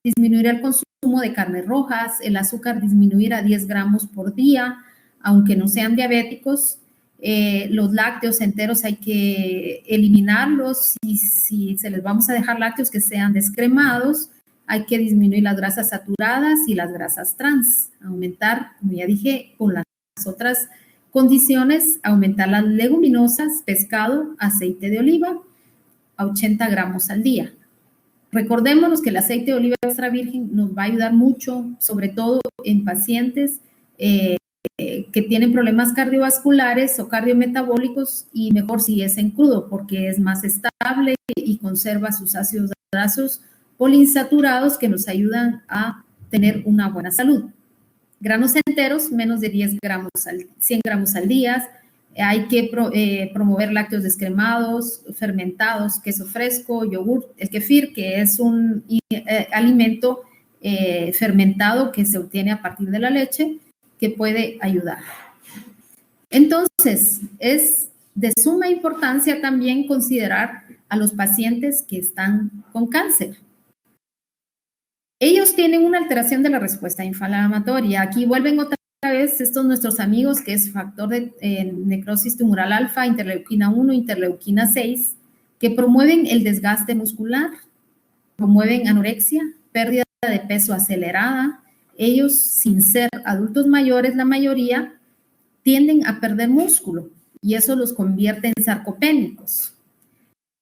Disminuir el consumo de carnes rojas, el azúcar disminuir a 10 gramos por día, aunque no sean diabéticos. Los lácteos enteros hay que eliminarlos y si se les vamos a dejar lácteos que sean descremados, hay que disminuir las grasas saturadas y las grasas trans, aumentar, como ya dije, con las otras condiciones, aumentar las leguminosas, pescado, aceite de oliva a 80 gramos al día. Recordémonos que el aceite de oliva extra virgen nos va a ayudar mucho, sobre todo en pacientes que tienen problemas cardiovasculares o cardiometabólicos, y mejor si es en crudo porque es más estable y conserva sus ácidos grasos poliinsaturados que nos ayudan a tener una buena salud. Granos enteros, menos de 100 gramos al día. Hay que promover lácteos descremados, fermentados, queso fresco, yogur, el kefir, que es un alimento fermentado que se obtiene a partir de la leche, que puede ayudar. Entonces, es de suma importancia también considerar a los pacientes que están con cáncer. Ellos tienen una alteración de la respuesta inflamatoria. Aquí vuelven otra vez estos nuestros amigos, que es factor de necrosis tumoral alfa, interleuquina 1, interleuquina 6, que promueven el desgaste muscular, promueven anorexia, pérdida de peso acelerada. Ellos, sin ser adultos mayores, la mayoría, tienden a perder músculo y eso los convierte en sarcopénicos.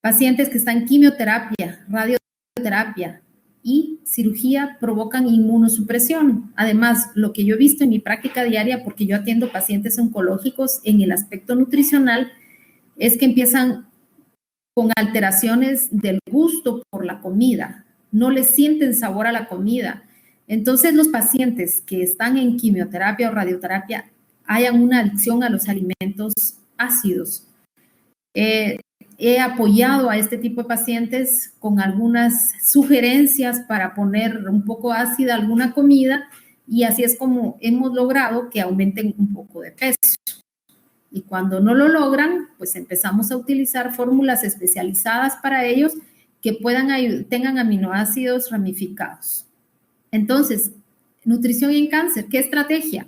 Pacientes que están en quimioterapia, radioterapia y cirugía provocan inmunosupresión. Además, lo que yo he visto en mi práctica diaria, porque yo atiendo pacientes oncológicos en el aspecto nutricional, es que empiezan con alteraciones del gusto por la comida, no les sienten sabor a la comida. Entonces, los pacientes que están en quimioterapia o radioterapia hayan una adicción a los alimentos ácidos. He apoyado a este tipo de pacientes con algunas sugerencias para poner un poco ácida alguna comida y así es como hemos logrado que aumenten un poco de peso. Y cuando no lo logran, pues empezamos a utilizar fórmulas especializadas para ellos que tengan aminoácidos ramificados. Entonces, nutrición en cáncer, ¿qué estrategia?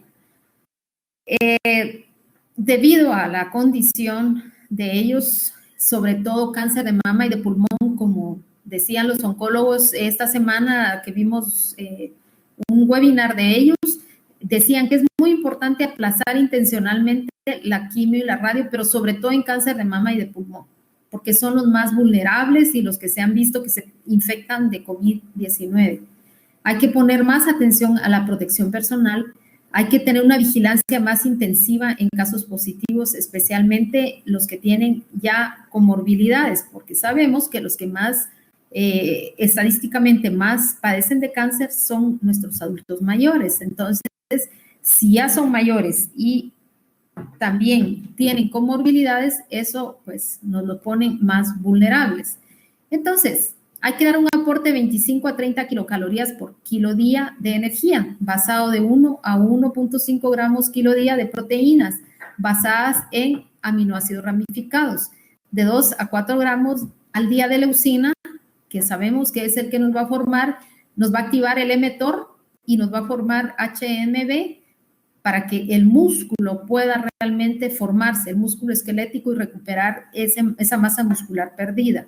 Debido a la condición de ellos, sobre todo cáncer de mama y de pulmón, como decían los oncólogos esta semana que vimos un webinar de ellos, decían que es muy importante aplazar intencionalmente la quimio y la radio, pero sobre todo en cáncer de mama y de pulmón, porque son los más vulnerables y los que se han visto que se infectan de COVID-19. Hay que poner más atención a la protección personal, hay que tener una vigilancia más intensiva en casos positivos, especialmente los que tienen ya comorbilidades, porque sabemos que los que más, estadísticamente más padecen de cáncer son nuestros adultos mayores. Entonces, si ya son mayores y también tienen comorbilidades, eso pues nos lo ponen más vulnerables. Entonces, hay que dar un aporte de 25 a 30 kilocalorías por kilo día de energía, basado de 1 a 1.5 gramos kilo día de proteínas, basadas en aminoácidos ramificados, de 2 a 4 gramos al día de leucina, que sabemos que es el que nos va a formar, nos va a activar el mTOR y nos va a formar HMB para que el músculo pueda realmente formarse, el músculo esquelético, y recuperar esa masa muscular perdida.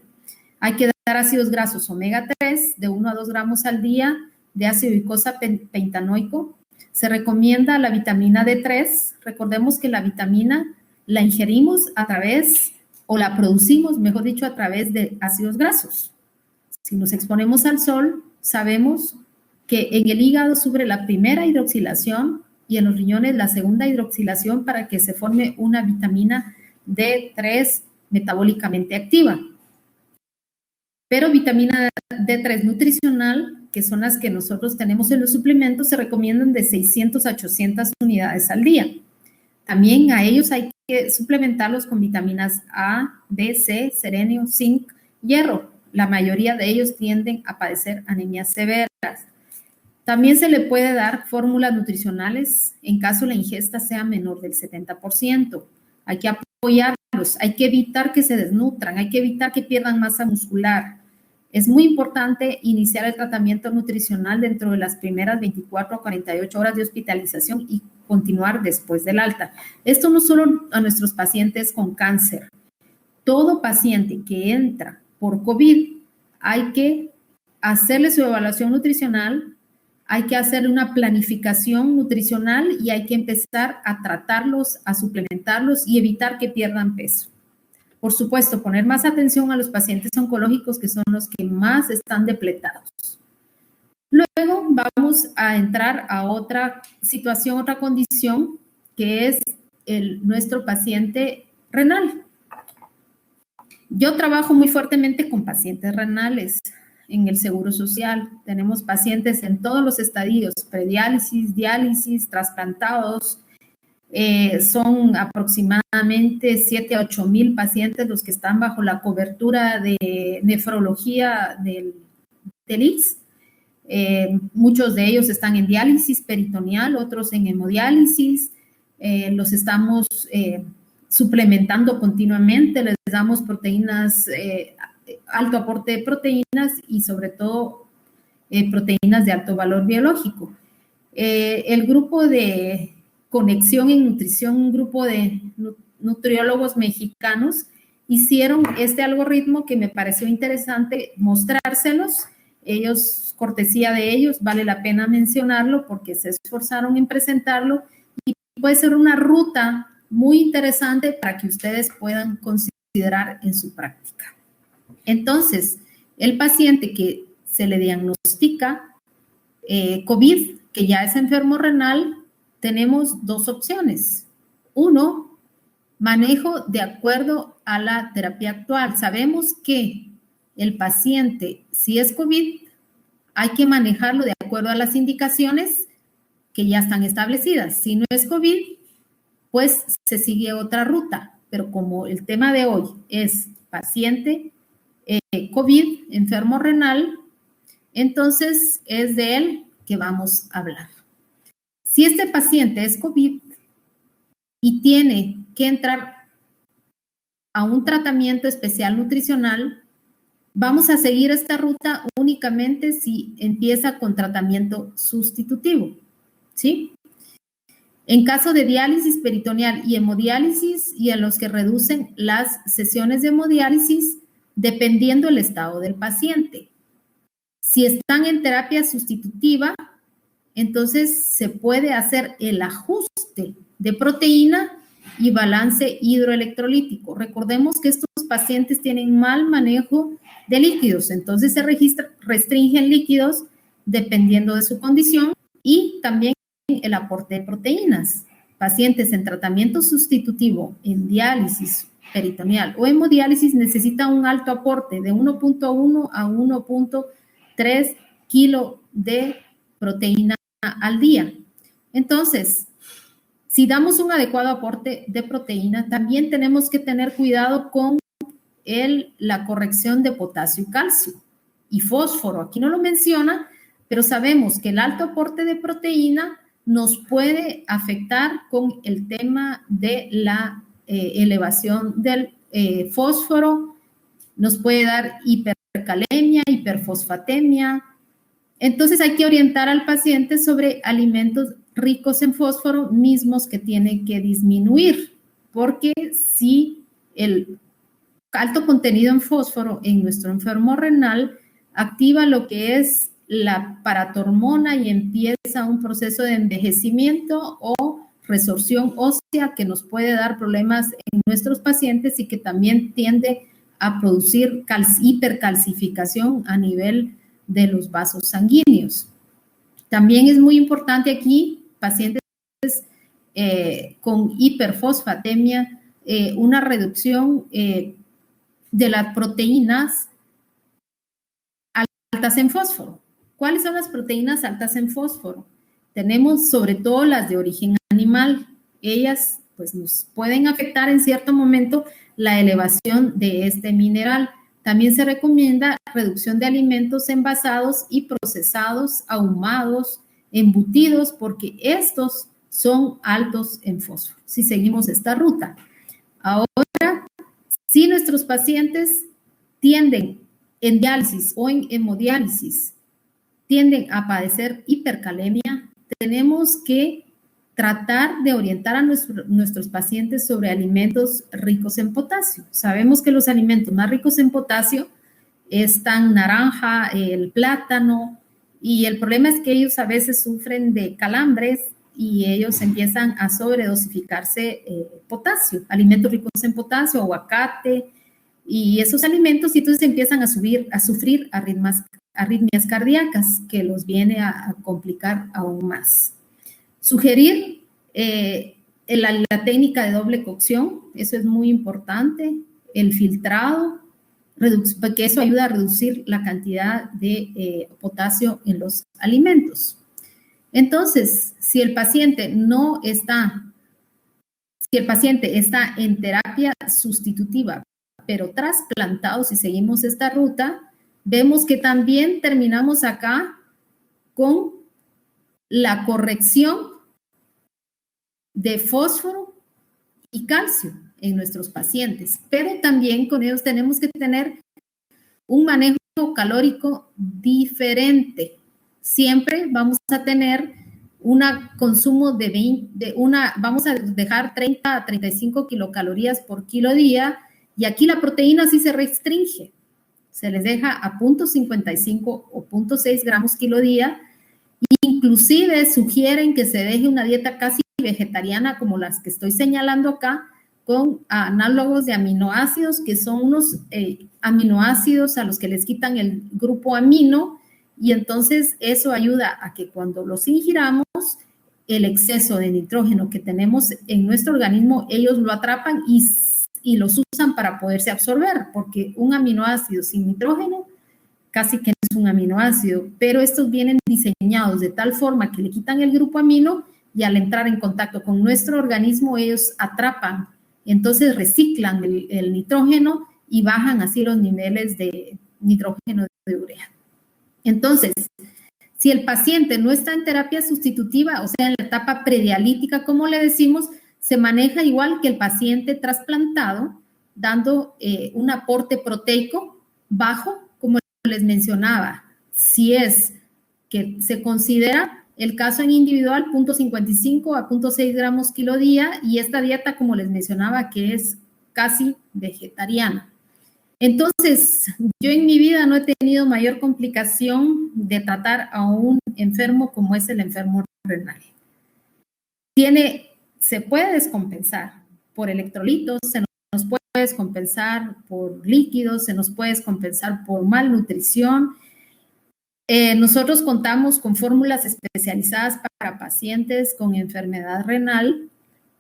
Hay que dar ácidos grasos omega 3 de 1 a 2 gramos al día de ácido glicosa pentanoico. Se recomienda la vitamina D3. Recordemos que la vitamina la ingerimos a través, o la producimos, mejor dicho, a través de ácidos grasos. Si nos exponemos al sol, sabemos que en el hígado sufre la primera hidroxilación y en los riñones la segunda hidroxilación para que se forme una vitamina D3 metabólicamente activa. Pero vitamina D3 nutricional, que son las que nosotros tenemos en los suplementos, se recomiendan de 600 a 800 unidades al día. También a ellos hay que suplementarlos con vitaminas A, B, C, selenio, zinc, hierro. La mayoría de ellos tienden a padecer anemias severas. También se le puede dar fórmulas nutricionales en caso la ingesta sea menor del 70%. Hay que apoyarlos, hay que evitar que se desnutran, hay que evitar que pierdan masa muscular. Es muy importante iniciar el tratamiento nutricional dentro de las primeras 24 a 48 horas de hospitalización y continuar después del alta. Esto no solo a nuestros pacientes con cáncer. Todo paciente que entra por COVID, hay que hacerle su evaluación nutricional, hay que hacer una planificación nutricional y hay que empezar a tratarlos, a suplementarlos y evitar que pierdan peso. Por supuesto, poner más atención a los pacientes oncológicos, que son los que más están depletados. Luego vamos a entrar a otra situación, otra condición, que es nuestro paciente renal. Yo trabajo muy fuertemente con pacientes renales en el Seguro Social. Tenemos pacientes en todos los estadios, prediálisis, diálisis, trasplantados. Son aproximadamente 7 a 8 mil pacientes los que están bajo la cobertura de nefrología del ISSSTE. Muchos de ellos están en diálisis peritoneal, otros en hemodiálisis. Los estamos suplementando continuamente, les damos proteínas, alto aporte de proteínas y sobre todo proteínas de alto valor biológico. El grupo de Conexión en Nutrición, un grupo de nutriólogos mexicanos, hicieron este algoritmo que me pareció interesante mostrárselos. Ellos, cortesía de ellos, vale la pena mencionarlo porque se esforzaron en presentarlo y puede ser una ruta muy interesante para que ustedes puedan considerar en su práctica. Entonces, el paciente que se le diagnostica COVID, que ya es enfermo renal, tenemos dos opciones. Uno, manejo de acuerdo a la terapia actual. Sabemos que el paciente, si es COVID, hay que manejarlo de acuerdo a las indicaciones que ya están establecidas. Si no es COVID, pues se sigue otra ruta. Pero como el tema de hoy es paciente COVID, enfermo renal, entonces es de él que vamos a hablar. Si este paciente es COVID y tiene que entrar a un tratamiento especial nutricional, vamos a seguir esta ruta únicamente si empieza con tratamiento sustitutivo, ¿sí? En caso de diálisis peritoneal y hemodiálisis, y en los que reducen las sesiones de hemodiálisis dependiendo del estado del paciente. Si están en terapia sustitutiva, entonces se puede hacer el ajuste de proteína y balance hidroelectrolítico. Recordemos que estos pacientes tienen mal manejo de líquidos, entonces se restringen líquidos dependiendo de su condición, y también el aporte de proteínas. Pacientes en tratamiento sustitutivo, en diálisis peritoneal o hemodiálisis, necesitan un alto aporte de 1.1 a 1.3 kilo de proteína al día. Entonces, si damos un adecuado aporte de proteína, también tenemos que tener cuidado con la corrección de potasio y calcio y fósforo. Aquí no lo menciona, pero sabemos que el alto aporte de proteína nos puede afectar con el tema de la elevación del fósforo, nos puede dar hipercalemia, hiperfosfatemia. Entonces hay que orientar al paciente sobre alimentos ricos en fósforo mismos que tienen que disminuir, porque si el alto contenido en fósforo en nuestro enfermo renal activa lo que es la paratormona y empieza un proceso de envejecimiento o resorción ósea que nos puede dar problemas en nuestros pacientes y que también tiende a producir hipercalcificación a nivel de los vasos sanguíneos. También es muy importante aquí, pacientes con hiperfosfatemia, una reducción de las proteínas altas en fósforo. ¿Cuáles son las proteínas altas en fósforo? Tenemos sobre todo las de origen animal. Ellas pues nos pueden afectar en cierto momento la elevación de este mineral. También se recomienda reducción de alimentos envasados y procesados, ahumados, embutidos, porque estos son altos en fósforo, si seguimos esta ruta. Ahora, si nuestros pacientes tienden en diálisis o en hemodiálisis, tienden a padecer hipercalemia, tenemos que tratar de orientar a nuestros pacientes sobre alimentos ricos en potasio. Sabemos que los alimentos más ricos en potasio están naranja, el plátano, y el problema es que ellos a veces sufren de calambres y ellos empiezan a sobredosificarse potasio, alimentos ricos en potasio, aguacate y esos alimentos, y entonces empiezan a sufrir arritmias cardíacas que los viene a complicar aún más. Sugerir la técnica de doble cocción, eso es muy importante, el filtrado, porque eso ayuda a reducir la cantidad de potasio en los alimentos. Entonces, si el paciente está en terapia sustitutiva, pero trasplantado, si seguimos esta ruta, vemos que también terminamos acá con la corrección de fósforo y calcio en nuestros pacientes, pero también con ellos tenemos que tener un manejo calórico diferente. Siempre vamos a tener un consumo vamos a dejar 30 a 35 kilocalorías por kilo día, y aquí la proteína sí se restringe, se les deja a 0.55 o 0.6 gramos kilo día. Inclusive sugieren que se deje una dieta casi vegetariana como las que estoy señalando acá, con análogos de aminoácidos, que son unos aminoácidos a los que les quitan el grupo amino, y entonces eso ayuda a que cuando los ingiramos, el exceso de nitrógeno que tenemos en nuestro organismo, ellos lo atrapan y los usan para poderse absorber, porque un aminoácido sin nitrógeno casi que no es un aminoácido, pero estos vienen diseñados de tal forma que le quitan el grupo amino, y al entrar en contacto con nuestro organismo, ellos atrapan, entonces reciclan el nitrógeno y bajan así los niveles de nitrógeno de urea. Entonces, si el paciente no está en terapia sustitutiva, o sea, en la etapa predialítica, como le decimos, se maneja igual que el paciente trasplantado, dando un aporte proteico bajo, como les mencionaba. Si es que se considera El caso en individual, 0.55 a 0.6 gramos kilo día, y esta dieta, como les mencionaba, que es casi vegetariana. Entonces, yo en mi vida no he tenido mayor complicación de tratar a un enfermo como es el enfermo renal. Se puede descompensar por electrolitos, se nos puede descompensar por líquidos, se nos puede descompensar por malnutrición. Nosotros contamos con fórmulas especializadas para pacientes con enfermedad renal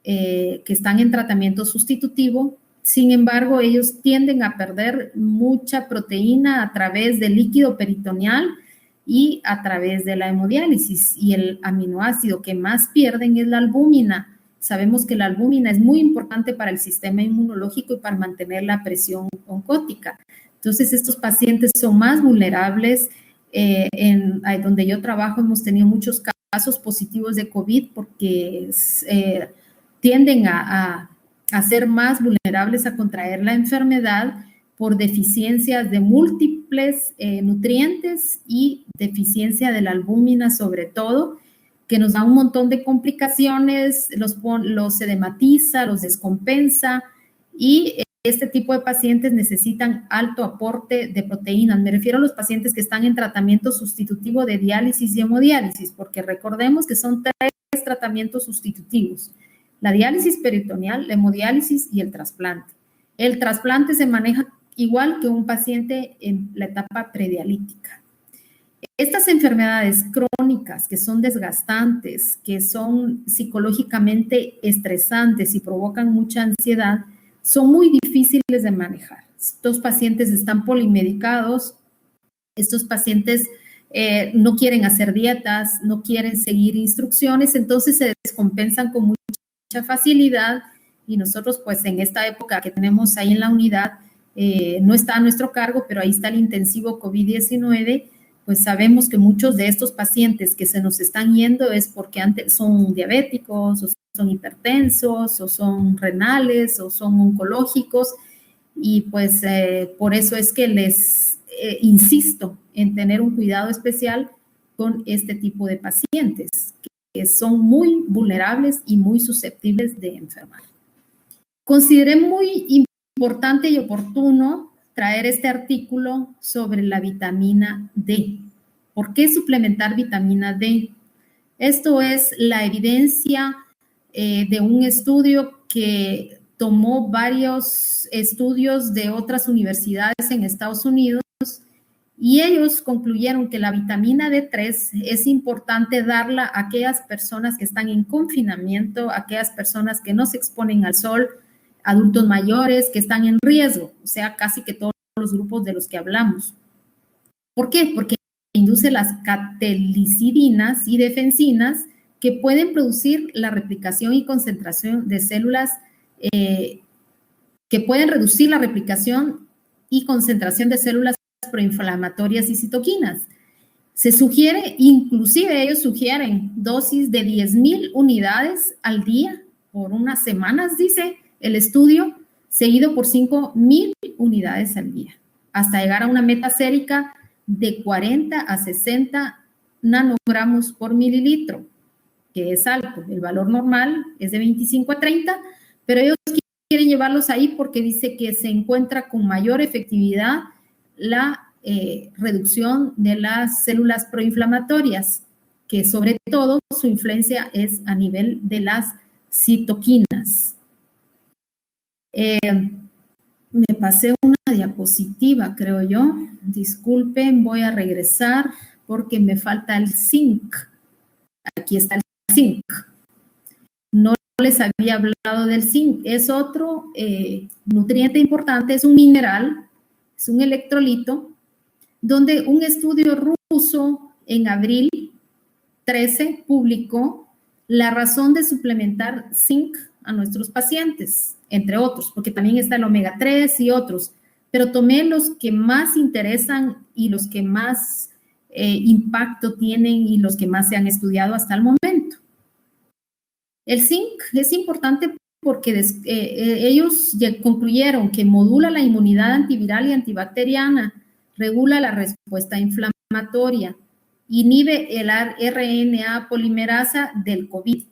que están en tratamiento sustitutivo. Sin embargo, ellos tienden a perder mucha proteína a través del líquido peritoneal y a través de la hemodiálisis. Y el aminoácido que más pierden es la albúmina. Sabemos que la albúmina es muy importante para el sistema inmunológico y para mantener la presión oncótica. Entonces, estos pacientes son más vulnerables. Donde yo trabajo hemos tenido muchos casos positivos de COVID porque tienden a ser más vulnerables a contraer la enfermedad por deficiencias de múltiples nutrientes y deficiencia de la albúmina sobre todo, que nos da un montón de complicaciones, los edematiza, los descompensa, y este tipo de pacientes necesitan alto aporte de proteínas. Me refiero a los pacientes que están en tratamiento sustitutivo de diálisis y hemodiálisis, porque recordemos que son 3 tratamientos sustitutivos: la diálisis peritoneal, la hemodiálisis y el trasplante. El trasplante se maneja igual que un paciente en la etapa predialítica. Estas enfermedades crónicas que son desgastantes, que son psicológicamente estresantes y provocan mucha ansiedad, son muy difíciles de manejar. Estos pacientes están polimedicados, estos pacientes no quieren hacer dietas, no quieren seguir instrucciones, entonces se descompensan con mucha facilidad, y nosotros pues en esta época que tenemos ahí en la unidad, no está a nuestro cargo, pero ahí está el intensivo COVID-19, pues sabemos que muchos de estos pacientes que se nos están yendo es porque antes son diabéticos, o son hipertensos, o son renales, o son oncológicos, y pues por eso es que les insisto en tener un cuidado especial con este tipo de pacientes, que son muy vulnerables y muy susceptibles de enfermar. Consideré muy importante y oportuno traer este artículo sobre la vitamina D. ¿Por qué suplementar vitamina D? Esto es la evidencia de un estudio que tomó varios estudios de otras universidades en Estados Unidos, y ellos concluyeron que la vitamina D3 es importante darla a aquellas personas que están en confinamiento, a aquellas personas que no se exponen al sol, adultos mayores que están en riesgo, o sea, casi que todos los grupos de los que hablamos. ¿Por qué? Porque induce las catelicidinas y defensinas que pueden producir la replicación y concentración de células, que pueden reducir la replicación y concentración de células proinflamatorias y citoquinas. Se sugiere, inclusive ellos sugieren dosis de 10,000 unidades al día por unas semanas, dice el estudio, seguido por 5,000 unidades al día, hasta llegar a una meta sérica de 40 a 60 nanogramos por mililitro, que es alto. El valor normal es de 25 a 30, pero ellos quieren llevarlos ahí porque dice que se encuentra con mayor efectividad la reducción de las células proinflamatorias, que sobre todo su influencia es a nivel de las citoquinas. Me pasé una diapositiva, creo yo. Disculpen, voy a regresar porque me falta el zinc. Aquí está el zinc. No les había hablado del zinc. Es otro nutriente importante, es un mineral, es un electrolito, donde un estudio ruso en abril 13 publicó la razón de suplementar zinc a nuestros pacientes, entre otros, porque también está el omega 3 y otros, pero tomé los que más interesan y los que más impacto tienen y los que más se han estudiado hasta el momento. El zinc es importante porque ellos concluyeron que modula la inmunidad antiviral y antibacteriana, regula la respuesta inflamatoria inhibe el RNA polimerasa del COVID.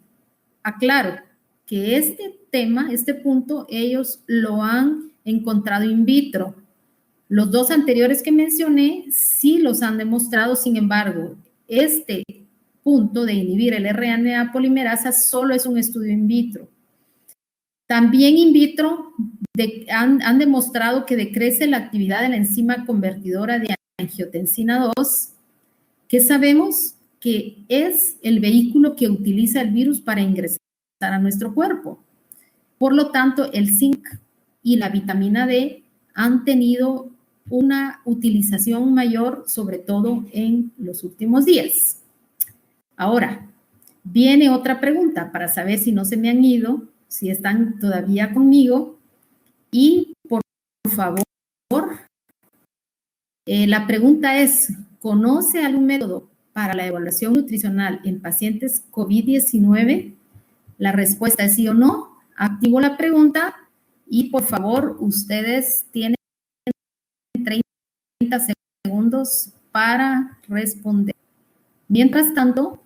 Aclaro que este punto, ellos lo han encontrado in vitro. Los dos anteriores que mencioné sí los han demostrado, sin embargo, este punto de inhibir el RNA polimerasa solo es un estudio in vitro. También in vitro han demostrado que decrece la actividad de la enzima convertidora de angiotensina 2, que sabemos que es el vehículo que utiliza el virus para ingresar a nuestro cuerpo. Por lo tanto, el zinc y la vitamina D han tenido una utilización mayor, sobre todo en los últimos días. Ahora, viene otra pregunta para saber si no se me han ido, si están todavía conmigo. Y por favor, la pregunta es, ¿conoce algún método para la evaluación nutricional en pacientes COVID-19? La respuesta es sí o no. Activo la pregunta y por favor, ustedes tienen 30 segundos para responder. Mientras tanto,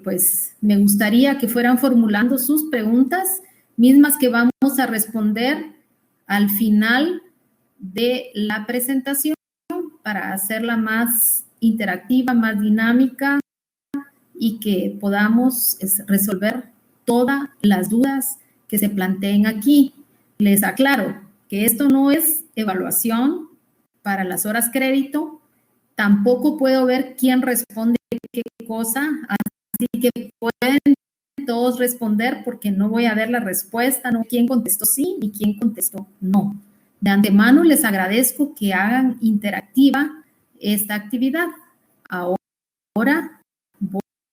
pues me gustaría que fueran formulando sus preguntas, mismas que vamos a responder al final de la presentación para hacerla más interactiva, más dinámica y que podamos resolver todas las dudas que se planteen aquí. Les aclaro que esto no es evaluación para las horas crédito, tampoco puedo ver quién responde qué cosa, así que pueden todos responder porque no voy a ver la respuesta, no quién contestó sí y quién contestó no. De antemano les agradezco que hagan interactiva esta actividad. Ahora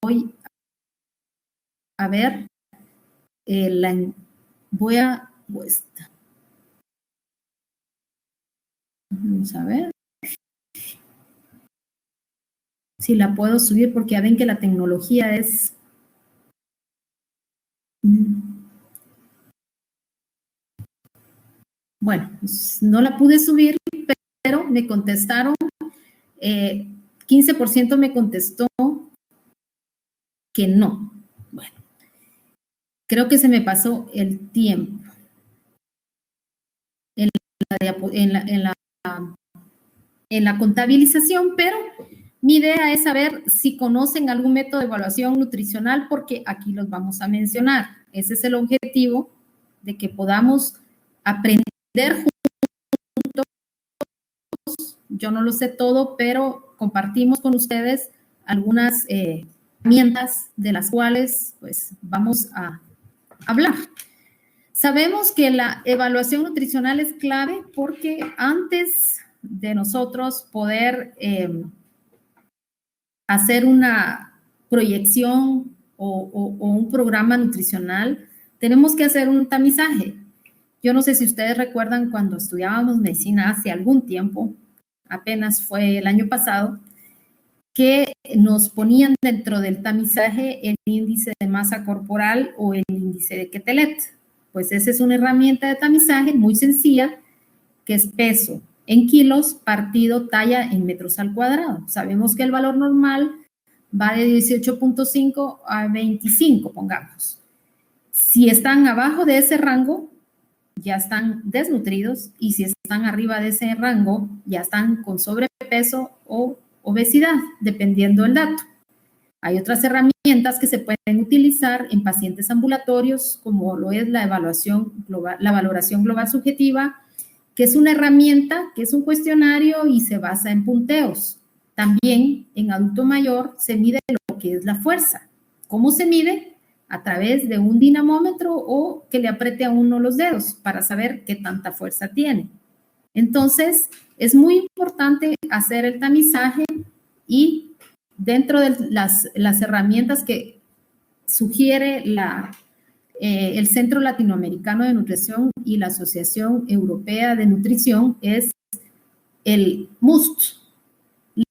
voy a ver voy a encuesta. Vamos a ver si la puedo subir porque ya ven que la tecnología es... Bueno, pues no la pude subir, pero me contestaron, 15% me contestó que no. Bueno, creo que se me pasó el tiempo en la contabilización, pero mi idea es saber si conocen algún método de evaluación nutricional, porque aquí los vamos a mencionar. Ese es el objetivo, de que podamos aprender juntos. Yo no lo sé todo, pero compartimos con ustedes algunas herramientas de las cuales pues vamos a hablar. Sabemos que la evaluación nutricional es clave porque antes de nosotros poder hacer una proyección o un programa nutricional, tenemos que hacer un tamizaje. Yo no sé si ustedes recuerdan cuando estudiábamos medicina hace algún tiempo, apenas fue el año pasado, que nos ponían dentro del tamizaje el índice de masa corporal o el índice de Quetelet. Pues esa es una herramienta de tamizaje muy sencilla, que es peso en kilos partido talla en metros al cuadrado. Sabemos que el valor normal va de 18.5 a 25, pongamos. Si están abajo de ese rango, ya están desnutridos, y si están arriba de ese rango, ya están con sobrepeso o obesidad, dependiendo del dato. Hay otras herramientas que se pueden utilizar en pacientes ambulatorios, como lo es la valoración global subjetiva, que es una herramienta, que es un cuestionario y se basa en punteos. También en adulto mayor se mide lo que es la fuerza. ¿Cómo se mide? A través de un dinamómetro o que le apriete a uno los dedos para saber qué tanta fuerza tiene. Entonces, es muy importante hacer el tamizaje y dentro de las herramientas que sugiere el Centro Latinoamericano de Nutrición y la Asociación Europea de Nutrición es el MUST.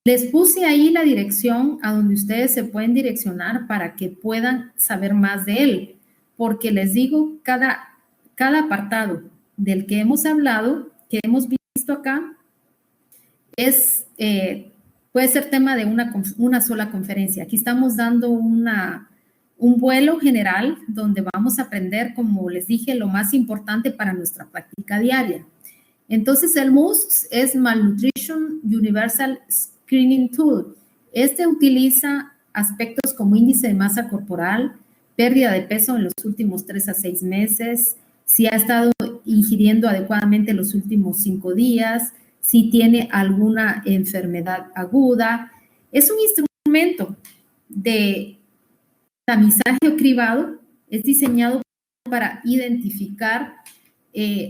Les puse ahí la dirección a donde ustedes se pueden direccionar para que puedan saber más de él, porque les digo, cada apartado del que hemos hablado, que hemos visto acá, es puede ser tema de una sola conferencia. Aquí estamos dando un vuelo general donde vamos a aprender, como les dije, lo más importante para nuestra práctica diaria. Entonces, el MUSC es Malnutrition Universal Screening Tool. Este utiliza aspectos como índice de masa corporal, pérdida de peso en los últimos 3 a 6 meses, si ha estado ingiriendo adecuadamente los últimos 5 días, si tiene alguna enfermedad aguda. Es un instrumento de tamizaje o cribado, es diseñado para identificar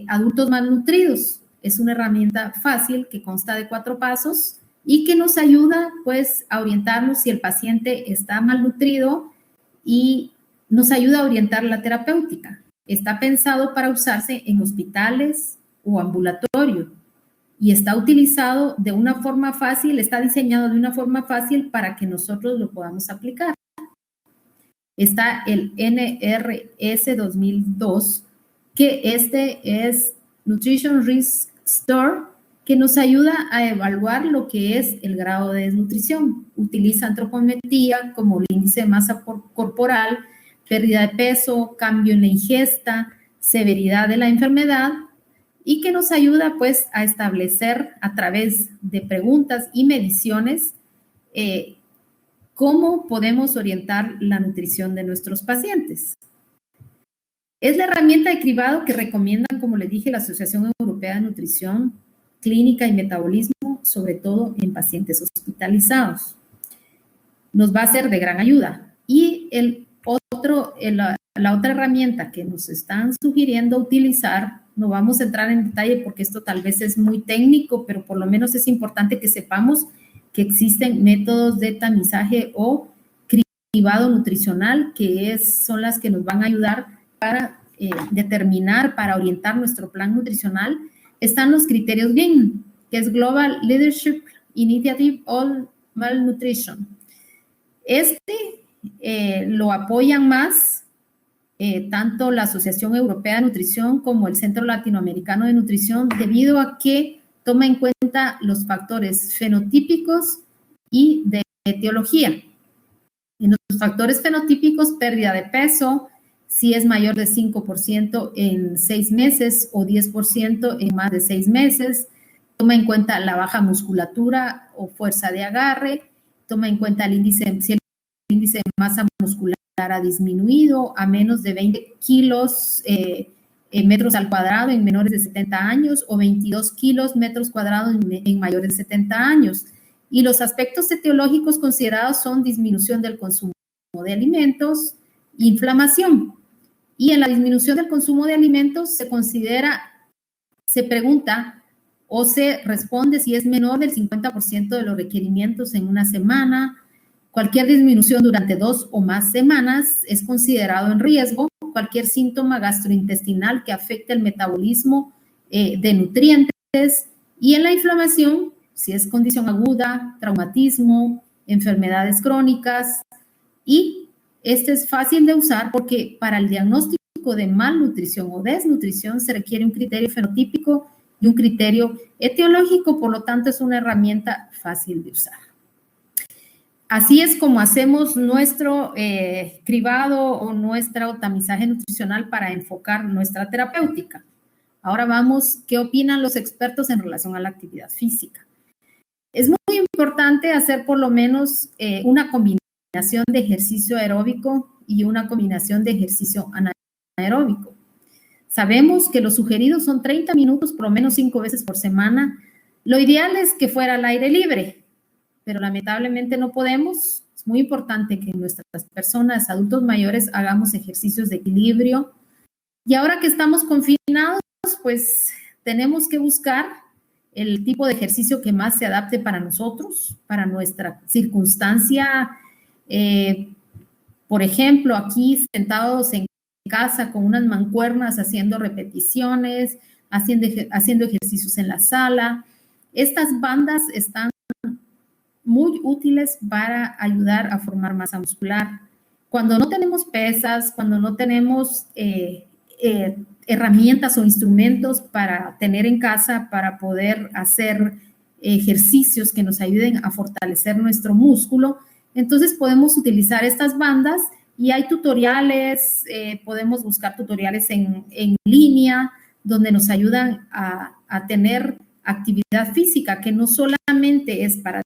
adultos malnutridos. Es una herramienta fácil que consta de 4 pasos y que nos ayuda, pues, a orientarnos si el paciente está malnutrido y nos ayuda a orientar la terapéutica. Está pensado para usarse en hospitales o ambulatorio y está utilizado de una forma fácil, está diseñado de una forma fácil para que nosotros lo podamos aplicar. Está el NRS 2002, que este es Nutrition Risk Score, que nos ayuda a evaluar lo que es el grado de desnutrición. Utiliza antropometría como el índice de masa corporal, pérdida de peso, cambio en la ingesta, severidad de la enfermedad, y que nos ayuda, pues, a establecer a través de preguntas y mediciones cómo podemos orientar la nutrición de nuestros pacientes. Es la herramienta de cribado que recomiendan, como les dije, la Asociación Europea de Nutrición Clínica y Metabolismo, sobre todo en pacientes hospitalizados. Nos va a ser de gran ayuda. Y la otra herramienta que nos están sugiriendo utilizar, no vamos a entrar en detalle porque esto tal vez es muy técnico, pero por lo menos es importante que sepamos que existen métodos de tamizaje o cribado nutricional, que son las que nos van a ayudar para determinar, para orientar nuestro plan nutricional. Están los criterios GLIM, que es Global Leadership Initiative on Malnutrition. Lo apoyan más tanto la Asociación Europea de Nutrición como el Centro Latinoamericano de Nutrición, debido a que toma en cuenta los factores fenotípicos y de etiología. En los factores fenotípicos, pérdida de peso, si es mayor de 5% en 6 meses o 10% en más de 6 meses. Toma en cuenta la baja musculatura o fuerza de agarre. Toma en cuenta si el índice de masa muscular ha disminuido a menos de 20 kilos metros al cuadrado en menores de 70 años o 22 kilos metros cuadrados en mayores de 70 años. Y los aspectos etiológicos considerados son disminución del consumo de alimentos, inflamación. Y en la disminución del consumo de alimentos se pregunta o se responde si es menor del 50% de los requerimientos en una semana. Cualquier disminución durante 2 o más semanas es considerado en riesgo. Cualquier síntoma gastrointestinal que afecte el metabolismo de nutrientes. Y en la inflamación, si es condición aguda, traumatismo, enfermedades crónicas. Y este es fácil de usar porque para el diagnóstico de malnutrición o desnutrición se requiere un criterio fenotípico y un criterio etiológico, por lo tanto es una herramienta fácil de usar. Así es como hacemos nuestro cribado o nuestro tamizaje nutricional para enfocar nuestra terapéutica. Ahora vamos, ¿qué opinan los expertos en relación a la actividad física? Es muy importante hacer por lo menos una combinación de ejercicio aeróbico y una combinación de ejercicio anaeróbico. Sabemos que los sugeridos son 30 minutos, por lo menos 5 veces por semana. Lo ideal es que fuera al aire libre, pero lamentablemente no podemos. Es muy importante que nuestras personas, adultos mayores, hagamos ejercicios de equilibrio. Y ahora que estamos confinados, pues tenemos que buscar el tipo de ejercicio que más se adapte para nosotros, para nuestra circunstancia. Por ejemplo, aquí sentados en casa con unas mancuernas, haciendo repeticiones, haciendo ejercicios en la sala. Estas bandas están muy útiles para ayudar a formar masa muscular. Cuando no tenemos pesas, cuando no tenemos herramientas o instrumentos para tener en casa para poder hacer ejercicios que nos ayuden a fortalecer nuestro músculo. Entonces podemos utilizar estas bandas y hay tutoriales, podemos buscar tutoriales en línea donde nos ayudan a tener actividad física, que no solamente es para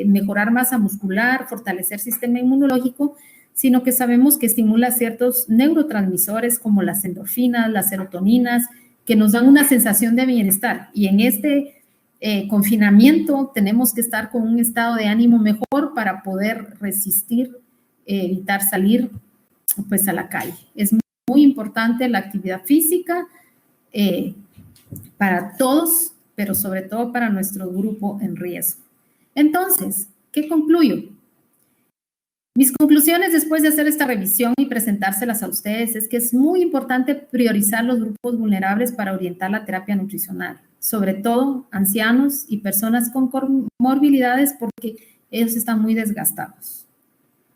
mejorar masa muscular, fortalecer el sistema inmunológico, sino que sabemos que estimula ciertos neurotransmisores como las endorfinas, las serotoninas, que nos dan una sensación de bienestar. Y en este confinamiento tenemos que estar con un estado de ánimo mejor para poder resistir, evitar salir pues a la calle. Es muy importante la actividad física para todos, pero sobre todo para nuestro grupo en riesgo. Entonces, ¿qué concluyo? Mis conclusiones después de hacer esta revisión y presentárselas a ustedes es que es muy importante priorizar los grupos vulnerables para orientar la terapia nutricional, sobre todo ancianos y personas con comorbilidades porque ellos están muy desgastados.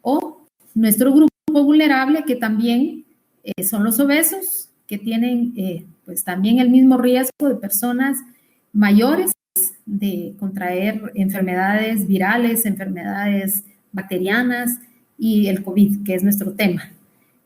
O nuestro grupo vulnerable que también son los obesos, que tienen pues también el mismo riesgo de personas mayores de contraer enfermedades virales, enfermedades bacterianas y el COVID, que es nuestro tema.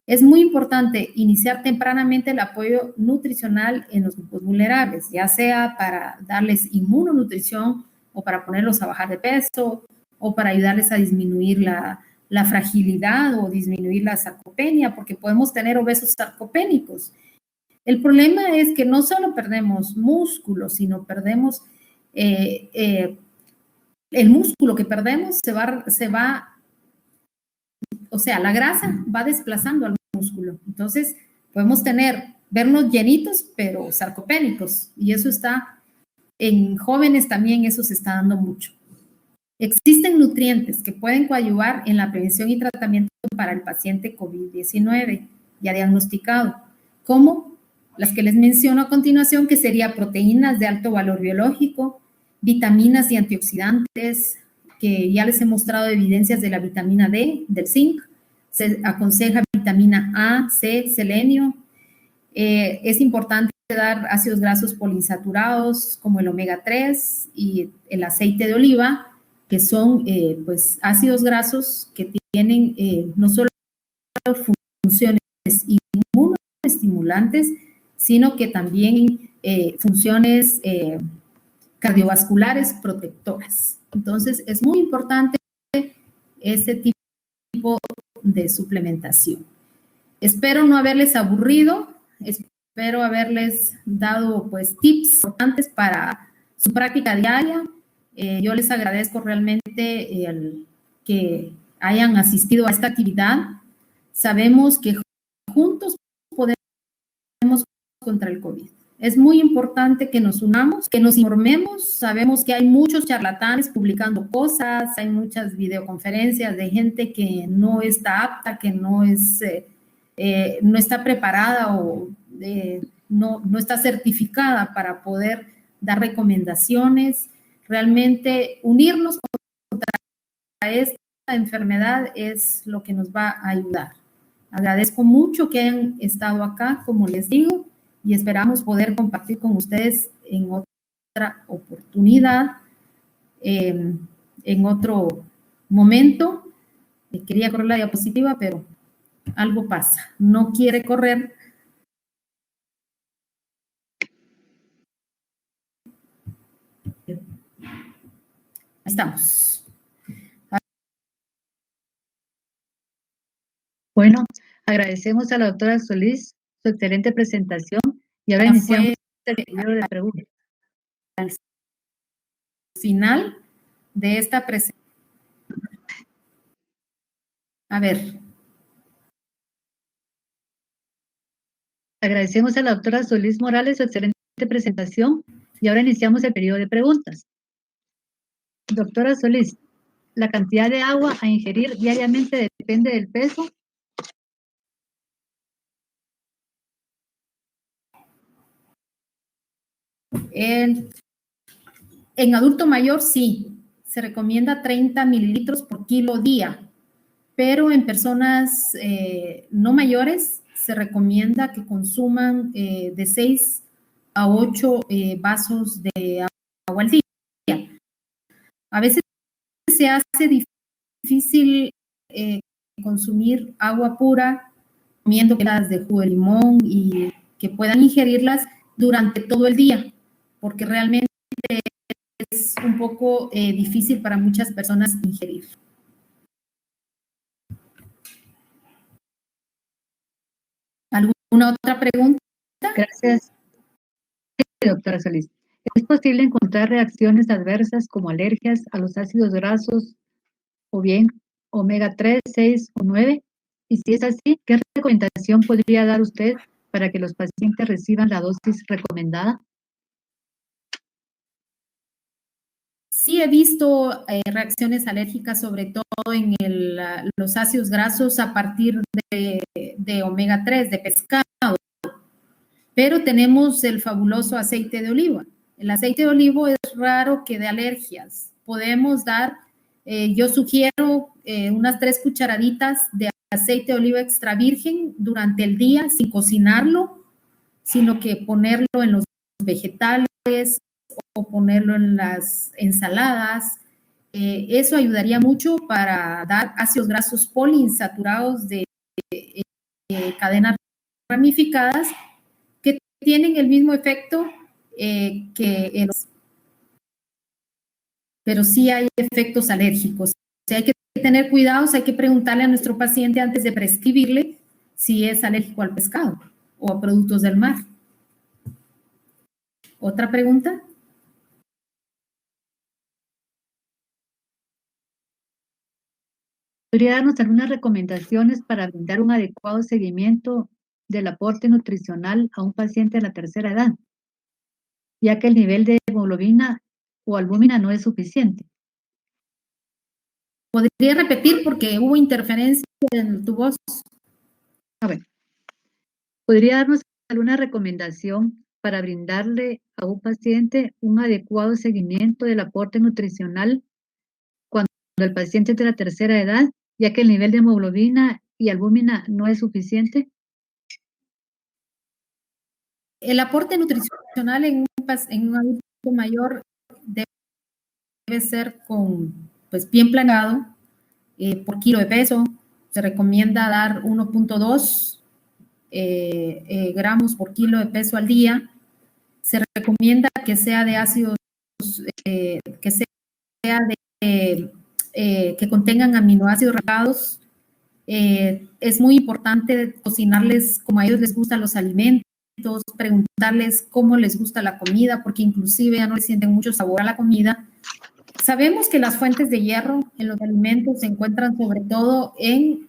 Es muy importante iniciar tempranamente el apoyo nutricional en los grupos vulnerables, ya sea para darles inmunonutrición o para ponerlos a bajar de peso o para ayudarles a disminuir la fragilidad o disminuir la sarcopenia, porque podemos tener obesos sarcopénicos. El problema es que no solo perdemos músculo, sino perdemos el músculo que perdemos se va, o sea, la grasa va desplazando al músculo. Entonces, podemos vernos llenitos, pero sarcopénicos. Y eso está, en jóvenes también eso se está dando mucho. Existen nutrientes que pueden coadyuvar en la prevención y tratamiento para el paciente COVID-19 ya diagnosticado, como las que les menciono a continuación, que serían proteínas de alto valor biológico, vitaminas y antioxidantes, que ya les he mostrado evidencias de la vitamina D, del zinc, se aconseja vitamina A, C, selenio. Es importante dar ácidos grasos poliinsaturados como el omega 3 y el aceite de oliva, que son pues ácidos grasos que tienen no solo funciones inmunoestimulantes, sino que también funciones cardiovasculares protectoras. Entonces, es muy importante ese tipo de suplementación. Espero no haberles aburrido, espero haberles dado pues tips importantes para su práctica diaria. Yo les agradezco realmente que hayan asistido a esta actividad. Sabemos que juntos podemos contra el COVID. Es muy importante que nos unamos, que nos informemos. Sabemos que hay muchos charlatanes publicando cosas, hay muchas videoconferencias de gente que no está apta, que no está preparada o no está certificada para poder dar recomendaciones. Realmente unirnos contra esta enfermedad es lo que nos va a ayudar. Agradezco mucho que hayan estado acá, como les digo, y esperamos poder compartir con ustedes en otra oportunidad, en otro momento. Quería correr la diapositiva, pero algo pasa. No quiere correr. Ahí estamos. Bueno, agradecemos a la doctora Solís su excelente presentación y ahora iniciamos el periodo de preguntas. Al final de esta presentación. A ver. Agradecemos a la doctora Solís Morales su excelente presentación y ahora iniciamos el periodo de preguntas. Doctora Solís, ¿la cantidad de agua a ingerir diariamente depende del peso? En adulto mayor sí, se recomienda 30 mililitros por kilo día, pero en personas no mayores se recomienda que consuman de 6 a 8 vasos de agua al día. A veces se hace difícil consumir agua pura, comiendo las de jugo de limón y que puedan ingerirlas durante todo el día, porque realmente es un poco difícil para muchas personas ingerir. ¿Alguna otra pregunta? Gracias, doctora Solís. ¿Es posible encontrar reacciones adversas como alergias a los ácidos grasos o bien omega 3, 6 o 9? Y si es así, ¿qué recomendación podría dar usted para que los pacientes reciban la dosis recomendada? Sí he visto reacciones alérgicas, sobre todo en los ácidos grasos a partir de omega 3, de pescado, pero tenemos el fabuloso aceite de oliva. El aceite de oliva es raro que dé alergias. Podemos dar, yo sugiero unas 3 cucharaditas de aceite de oliva extra virgen durante el día sin cocinarlo, sino que ponerlo en los vegetales o ponerlo en las ensaladas. Eso ayudaría mucho para dar ácidos grasos poliinsaturados de cadenas ramificadas que tienen el mismo efecto que pero sí hay efectos alérgicos. O sea, hay que tener cuidados, hay que preguntarle a nuestro paciente antes de prescribirle si es alérgico al pescado o a productos del mar. ¿Otra pregunta? ¿Podría darnos algunas recomendaciones para brindar un adecuado seguimiento del aporte nutricional a un paciente de la tercera edad, ya que el nivel de hemoglobina o albúmina no es suficiente? ¿Podría repetir porque hubo interferencia en tu voz? A ver, ¿podría darnos alguna recomendación para brindarle a un paciente un adecuado seguimiento del aporte nutricional cuando el paciente es de la tercera edad, ya que el nivel de hemoglobina y albúmina no es suficiente? El aporte nutricional en un adulto mayor debe ser pues, bien planeado por kilo de peso. Se recomienda dar 1.2 gramos por kilo de peso al día. Se recomienda que sea de ácidos, que sea que contengan aminoácidos rajados. Es muy importante cocinarles como a ellos les gustan los alimentos, preguntarles cómo les gusta la comida, porque inclusive ya no les sienten mucho sabor a la comida. Sabemos que las fuentes de hierro en los alimentos se encuentran sobre todo en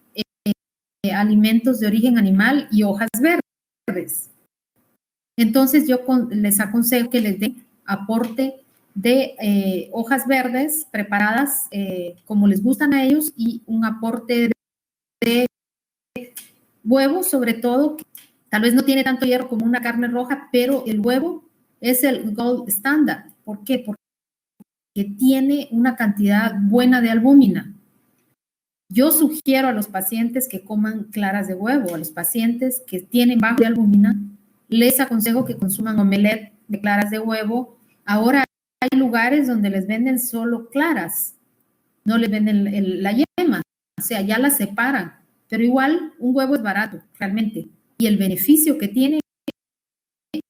alimentos de origen animal y hojas verdes. Entonces yo les aconsejo que les den aporte de hojas verdes preparadas como les gustan a ellos y un aporte de huevo, sobre todo, que tal vez no tiene tanto hierro como una carne roja, pero el huevo es el gold standard. ¿Por qué? Porque tiene una cantidad buena de albúmina. Yo sugiero a los pacientes que coman claras de huevo, a los pacientes que tienen bajo de albúmina, les aconsejo que consuman omelette de claras de huevo. Ahora hay lugares donde les venden solo claras, no les venden la yema, o sea, ya las separan, pero igual un huevo es barato, realmente, y el beneficio que tiene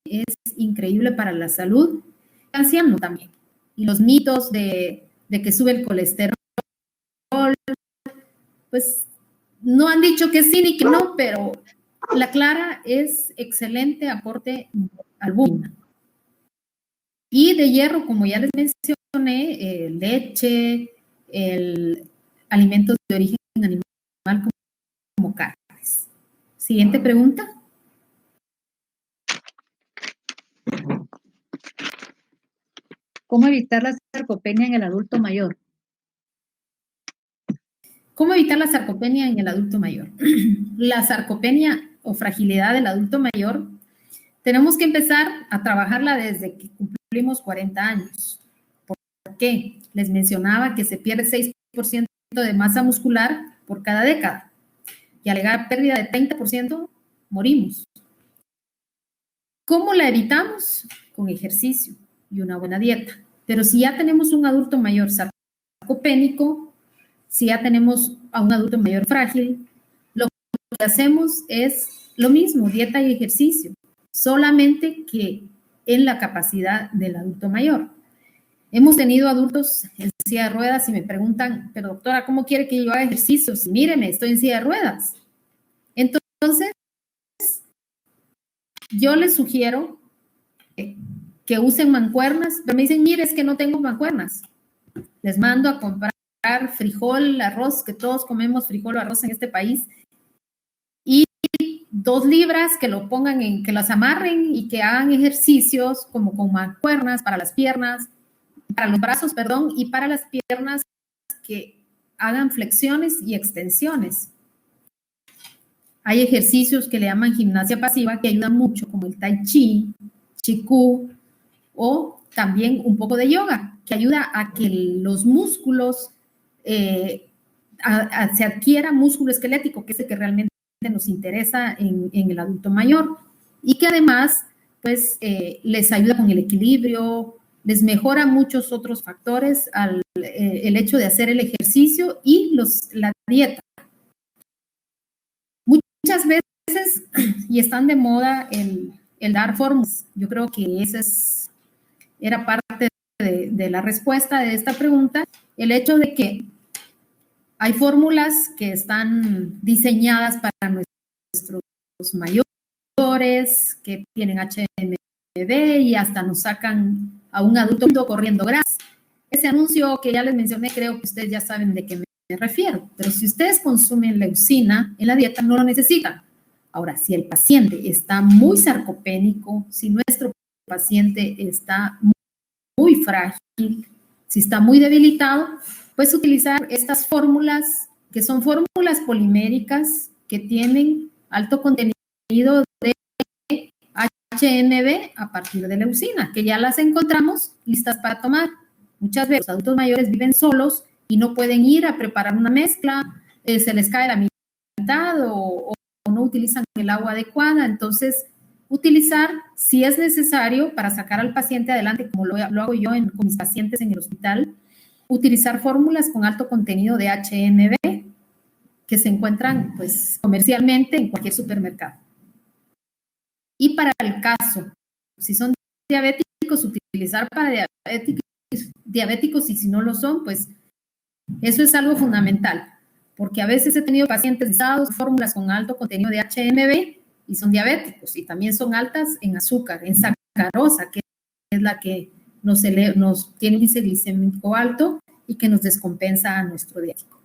es increíble para la salud, anciano también. Y los mitos de que sube el colesterol, pues no han dicho que sí ni que no, pero la clara es excelente aporte albúmina. Y de hierro, como ya les mencioné, leche, alimentos de origen animal como carnes. Siguiente pregunta. ¿Cómo evitar la sarcopenia en el adulto mayor? ¿Cómo evitar la sarcopenia en el adulto mayor? La sarcopenia o fragilidad del adulto mayor, tenemos que empezar a trabajarla desde que cumplimos 40 años. ¿Por qué? Les mencionaba que se pierde 6% de masa muscular por cada década y al llegar a pérdida de 30%, morimos. ¿Cómo la evitamos? Con ejercicio y una buena dieta. Pero si ya tenemos un adulto mayor sarcopénico, si ya tenemos a un adulto mayor frágil, lo que hacemos es lo mismo, dieta y ejercicio, solamente que en la capacidad del adulto mayor. Hemos tenido adultos en silla de ruedas y me preguntan, pero doctora, ¿cómo quiere que yo haga ejercicio? Si míreme, estoy en silla de ruedas. Entonces, yo les sugiero que usen mancuernas, pero me dicen, mire, es que no tengo mancuernas. Les mando a comprar frijol, arroz, que todos comemos frijol o arroz en este país, y 2 libras que lo pongan en, que las amarren y que hagan ejercicios como con mancuernas para las piernas, para los brazos, perdón, y para las piernas que hagan flexiones y extensiones. Hay ejercicios que le llaman gimnasia pasiva que ayudan mucho, como el tai chi, qigong, o también un poco de yoga, que ayuda a que los músculos se adquiera músculo esquelético, que es el que realmente nos interesa en el adulto mayor, y que además pues les ayuda con el equilibrio, les mejora muchos otros factores el hecho de hacer el ejercicio y la dieta. Muchas veces, y están de moda el dar fórmulas. Yo creo que era parte de la respuesta de esta pregunta, el hecho de que hay fórmulas que están diseñadas para nuestros mayores, que tienen HMB y hasta nos sacan a un adulto corriendo grasa. Ese anuncio que ya les mencioné, creo que ustedes ya saben de qué me refiero, pero si ustedes consumen leucina en la dieta, no lo necesitan. Ahora, si el paciente está muy sarcopénico, si nuestro paciente está muy frágil, si está muy debilitado, puedes utilizar estas fórmulas, que son fórmulas poliméricas que tienen alto contenido de HMB a partir de leucina, que ya las encontramos listas para tomar. Muchas veces los adultos mayores viven solos y no pueden ir a preparar una mezcla, se les cae la mitad o no utilizan el agua adecuada. Entonces, utilizar, si es necesario, para sacar al paciente adelante, como lo hago yo con mis pacientes en el hospital, utilizar fórmulas con alto contenido de HMB que se encuentran pues, comercialmente en cualquier supermercado. Y para el caso, si son diabéticos, utilizar para diabéticos y si no lo son, pues eso es algo fundamental, porque a veces he tenido pacientes usados fórmulas con alto contenido de HMB y son diabéticos y también son altas en azúcar, en sacarosa, que es la que nos tiene índice glicémico alto y que nos descompensa a nuestro diabético.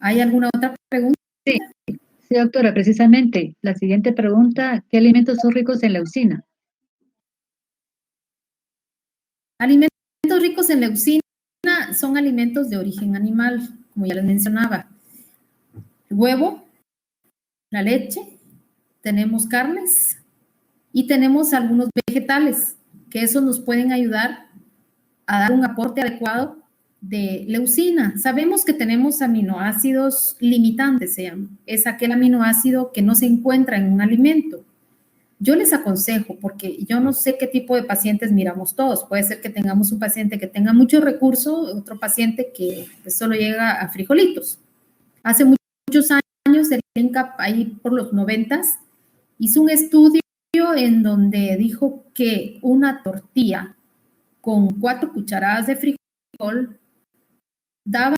¿Hay alguna otra pregunta? Sí, doctora, precisamente la siguiente pregunta, ¿qué alimentos son ricos en leucina? Alimentos ricos en leucina son alimentos de origen animal, como ya les mencionaba. El huevo, la leche, tenemos carnes y tenemos algunos vegetales, que esos nos pueden ayudar a dar un aporte adecuado de leucina. Sabemos que tenemos aminoácidos limitantes, se llama. Es aquel aminoácido que no se encuentra en un alimento. Yo les aconsejo, porque yo no sé qué tipo de pacientes miramos todos. Puede ser que tengamos un paciente que tenga mucho recurso, otro paciente que pues, solo llega a frijolitos. Hace muchos años, el INCAP, ahí por los 90s, hizo un estudio en donde dijo que una tortilla con 4 cucharadas de frijol daba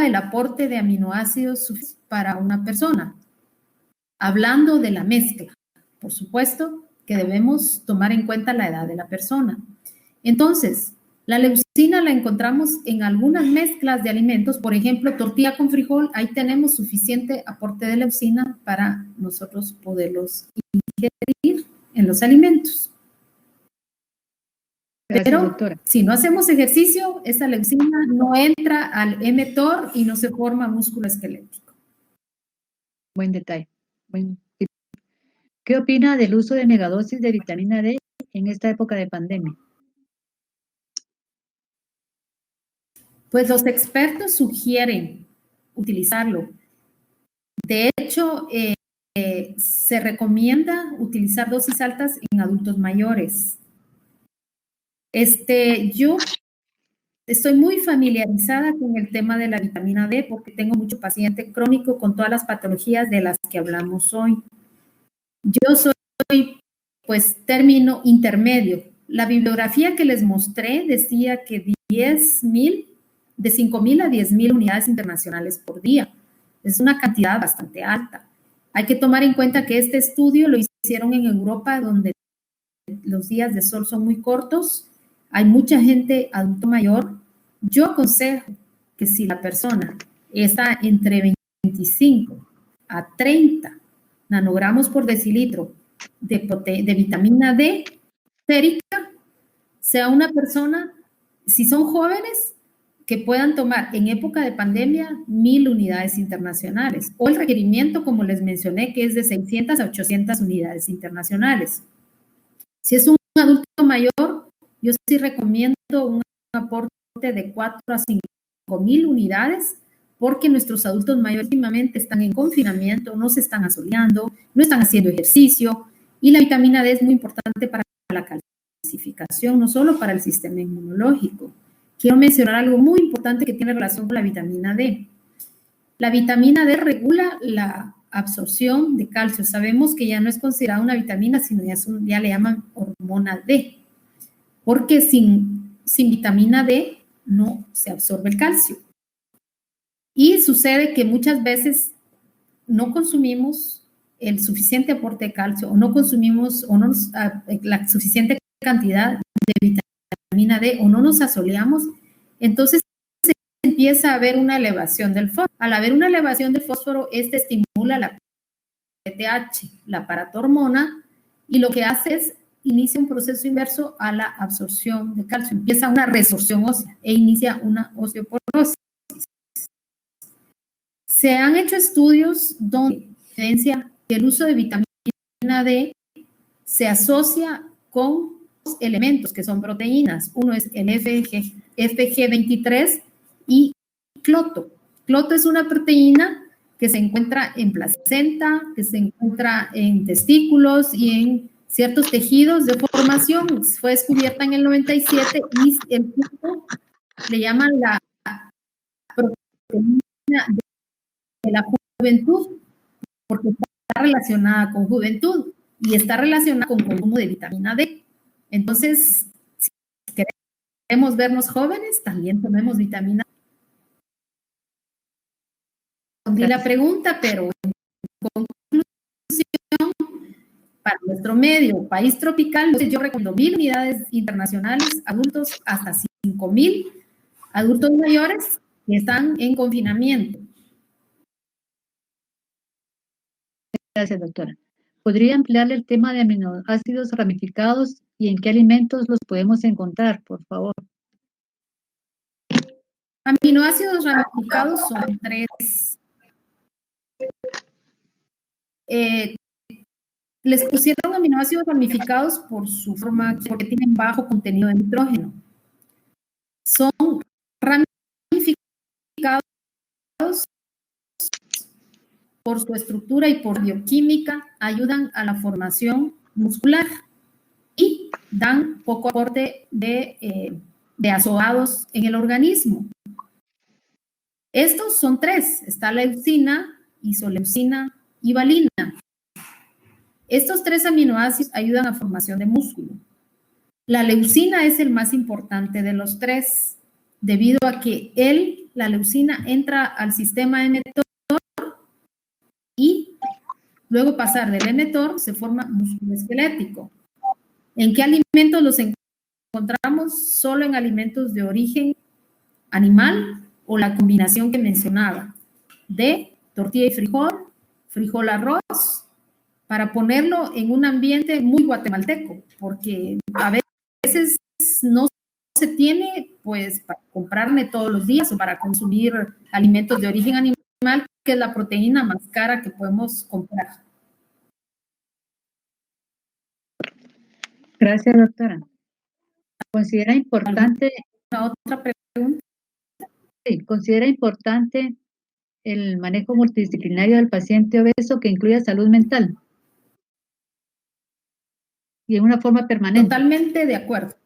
el aporte de aminoácidos suficientes para una persona. Hablando de la mezcla, por supuesto que debemos tomar en cuenta la edad de la persona. Entonces, la leucina la encontramos en algunas mezclas de alimentos, por ejemplo, tortilla con frijol, ahí tenemos suficiente aporte de leucina para nosotros poderlos ingerir en los alimentos. Gracias, pero doctora. Si no hacemos ejercicio, esa leucina no entra al mTOR y no se forma músculo esquelético. Buen detalle. ¿Qué opina del uso de megadosis de vitamina D en esta época de pandemia? Pues los expertos sugieren utilizarlo. De hecho, se recomienda utilizar dosis altas en adultos mayores. Yo Estoy muy familiarizada con el tema de la vitamina D porque tengo mucho paciente crónico con todas las patologías de las que hablamos hoy. Yo soy, pues, término intermedio. La bibliografía que les mostré decía que 10,000, de 5,000 a 10,000 unidades internacionales por día. Es una cantidad bastante alta. Hay que tomar en cuenta que este estudio lo hicieron en Europa, donde los días de sol son muy cortos, hay mucha gente adulto mayor. Yo aconsejo que si la persona está entre 25 a 30 nanogramos por decilitro de vitamina D férica, sea una persona, si son jóvenes, que puedan tomar en época de pandemia 1,000 unidades internacionales, o el requerimiento, como les mencioné, que es de 600 a 800 unidades internacionales. Si es un adulto mayor, yo sí recomiendo un aporte de 4 a 5,000 unidades, porque nuestros adultos mayores últimamente están en confinamiento, no se están asoleando, no están haciendo ejercicio, y la vitamina D es muy importante para la calcificación, no solo para el sistema inmunológico. Quiero mencionar algo muy importante que tiene relación con la vitamina D. La vitamina D regula la absorción de calcio. Sabemos que ya no es considerada una vitamina, sino ya le llaman hormona D, porque sin vitamina D no se absorbe el calcio. Y sucede que muchas veces no consumimos el suficiente aporte de calcio o no consumimos la suficiente cantidad de vitamina D o no nos asoleamos, entonces empieza a haber una elevación del fósforo. Al haber una elevación del fósforo, este estimula la PTH, la paratormona, y lo que hace es inicia un proceso inverso a la absorción de calcio. Empieza una resorción ósea e inicia una osteoporosis. Se han hecho estudios donde evidencia que el uso de vitamina D se asocia con dos elementos que son proteínas. Uno es el FG23 y cloto. Cloto es una proteína que se encuentra en placenta, que se encuentra en testículos y en ciertos tejidos de formación. Fue descubierta en el 97 y el cloto le llaman la proteína de la juventud, porque está relacionada con juventud y está relacionada con consumo de vitamina D. Entonces, si queremos vernos jóvenes, también tomemos vitamina D. Respondí la pregunta, pero en conclusión, para nuestro medio país tropical, yo recomiendo 1,000 unidades internacionales, adultos hasta 5,000, adultos mayores que están en confinamiento. Gracias, doctora. ¿Podría ampliarle el tema de aminoácidos ramificados y en qué alimentos los podemos encontrar, por favor? Aminoácidos ramificados son 3. Les pusieron aminoácidos ramificados por su forma, porque tienen bajo contenido de nitrógeno. Son ramificados por su estructura y por bioquímica, ayudan a la formación muscular y dan poco aporte de ácidos en el organismo. Estos son 3. Está la leucina, isoleucina y valina. Estos 3 aminoácidos ayudan a formación de músculo. La leucina es el más importante de los 3, debido a que la leucina entra al sistema emetor y luego pasar del emetor se forma músculo esquelético. ¿En qué alimentos los encontramos? Solo en alimentos de origen animal o la combinación que mencionaba de tortilla y frijol arroz, para ponerlo en un ambiente muy guatemalteco, porque a veces no se tiene pues para comprarme todos los días o para consumir alimentos de origen animal, que es la proteína más cara que podemos comprar. Gracias, doctora. ¿Considera importante otra pregunta? Sí, considera importante el manejo multidisciplinario del paciente obeso que incluya salud mental y en una forma permanente? Totalmente de acuerdo.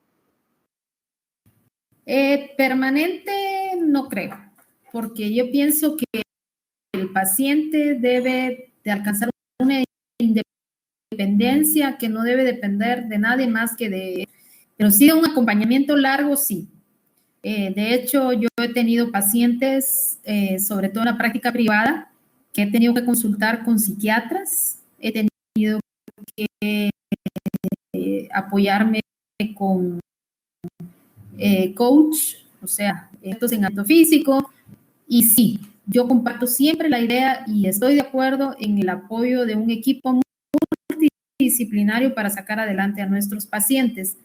Permanente no creo, porque yo pienso que el paciente debe de alcanzar una independencia que no debe depender de nadie más que de, pero sí de un acompañamiento largo, sí. De hecho, yo he tenido pacientes, sobre todo en la práctica privada, que he tenido que consultar con psiquiatras, he tenido que apoyarme con coach, o sea, estos en acto físico, y sí, yo comparto siempre la idea y estoy de acuerdo en el apoyo de un equipo multidisciplinario para sacar adelante a nuestros pacientes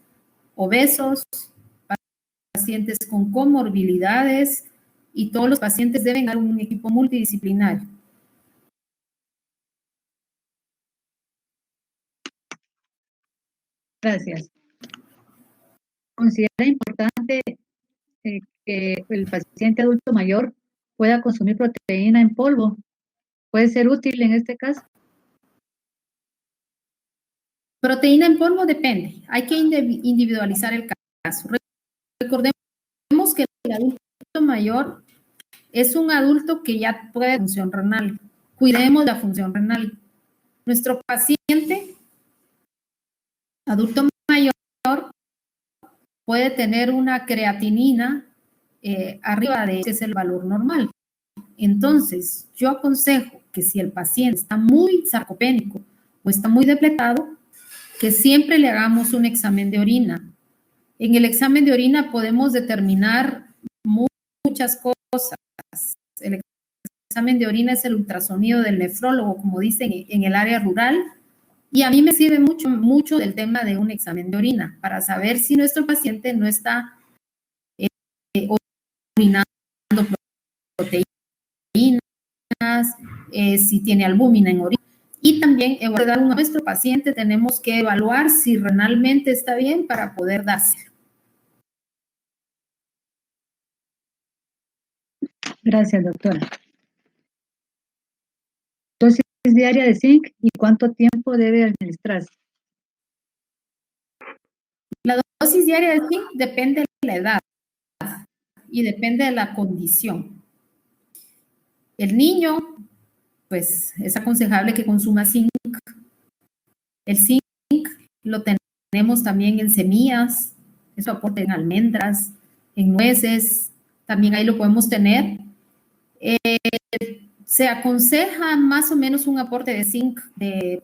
obesos, pacientes con comorbilidades, y todos los pacientes deben dar un equipo multidisciplinario. Gracias. ¿Considera importante que el paciente adulto mayor pueda consumir proteína en polvo? ¿Puede ser útil en este caso? Proteína en polvo depende. Hay que individualizar el caso. Recordemos que el adulto mayor es un adulto que ya puede función renal. Cuidemos la función renal. Nuestro paciente adulto mayor puede tener una creatinina arriba de ese es el valor normal. Entonces, yo aconsejo que si el paciente está muy sarcopénico o está muy depletado, que siempre le hagamos un examen de orina. En el examen de orina podemos determinar muchas cosas. El examen de orina es el ultrasonido del nefrólogo, como dicen en el área rural, y a mí me sirve mucho del tema de un examen de orina para saber si nuestro paciente no está orinando proteínas, si tiene albúmina en orina. Y también a nuestro paciente tenemos que evaluar si renalmente está bien para poder dárselo. Gracias, doctora. Dosis diaria de zinc y cuánto tiempo debe administrarse. La dosis diaria de zinc depende de la edad y depende de la condición. El niño, pues es aconsejable que consuma zinc. El zinc lo tenemos también en semillas, eso aporta en almendras, en nueces, también ahí lo podemos tener. Se aconseja más o menos un aporte de zinc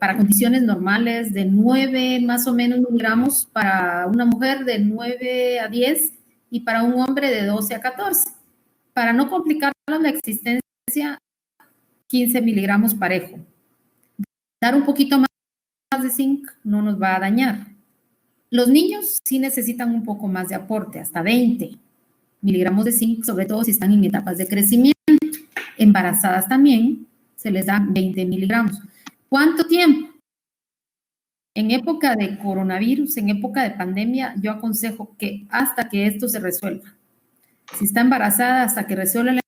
para condiciones normales de 9 más o menos miligramos para una mujer, de 9 a 10, y para un hombre de 12 a 14. Para no complicarnos la existencia, 15 miligramos parejo. Dar un poquito más de zinc no nos va a dañar. Los niños sí necesitan un poco más de aporte, hasta 20 miligramos de zinc, sobre todo si están en etapas de crecimiento. Embarazadas también se les da 20 miligramos. ¿Cuánto tiempo? En época de coronavirus, en época de pandemia, yo aconsejo que hasta que esto se resuelva. Si está embarazada, hasta que resuelva el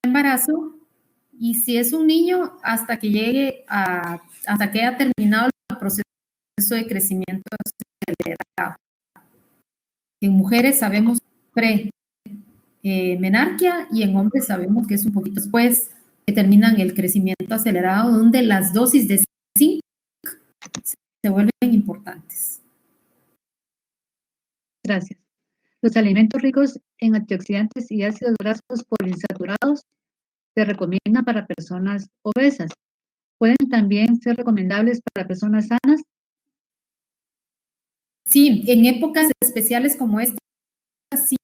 embarazo, y si es un niño, hasta que llegue hasta que haya terminado el proceso de crecimiento acelerado. En mujeres sabemos menarquia, y en hombres sabemos que es un poquito después que terminan el crecimiento acelerado, donde las dosis de zinc se vuelven importantes. Gracias. Los alimentos ricos en antioxidantes y ácidos grasos poliinsaturados se recomiendan para personas obesas. ¿Pueden también ser recomendables para personas sanas? Sí, en épocas especiales como esta, sí.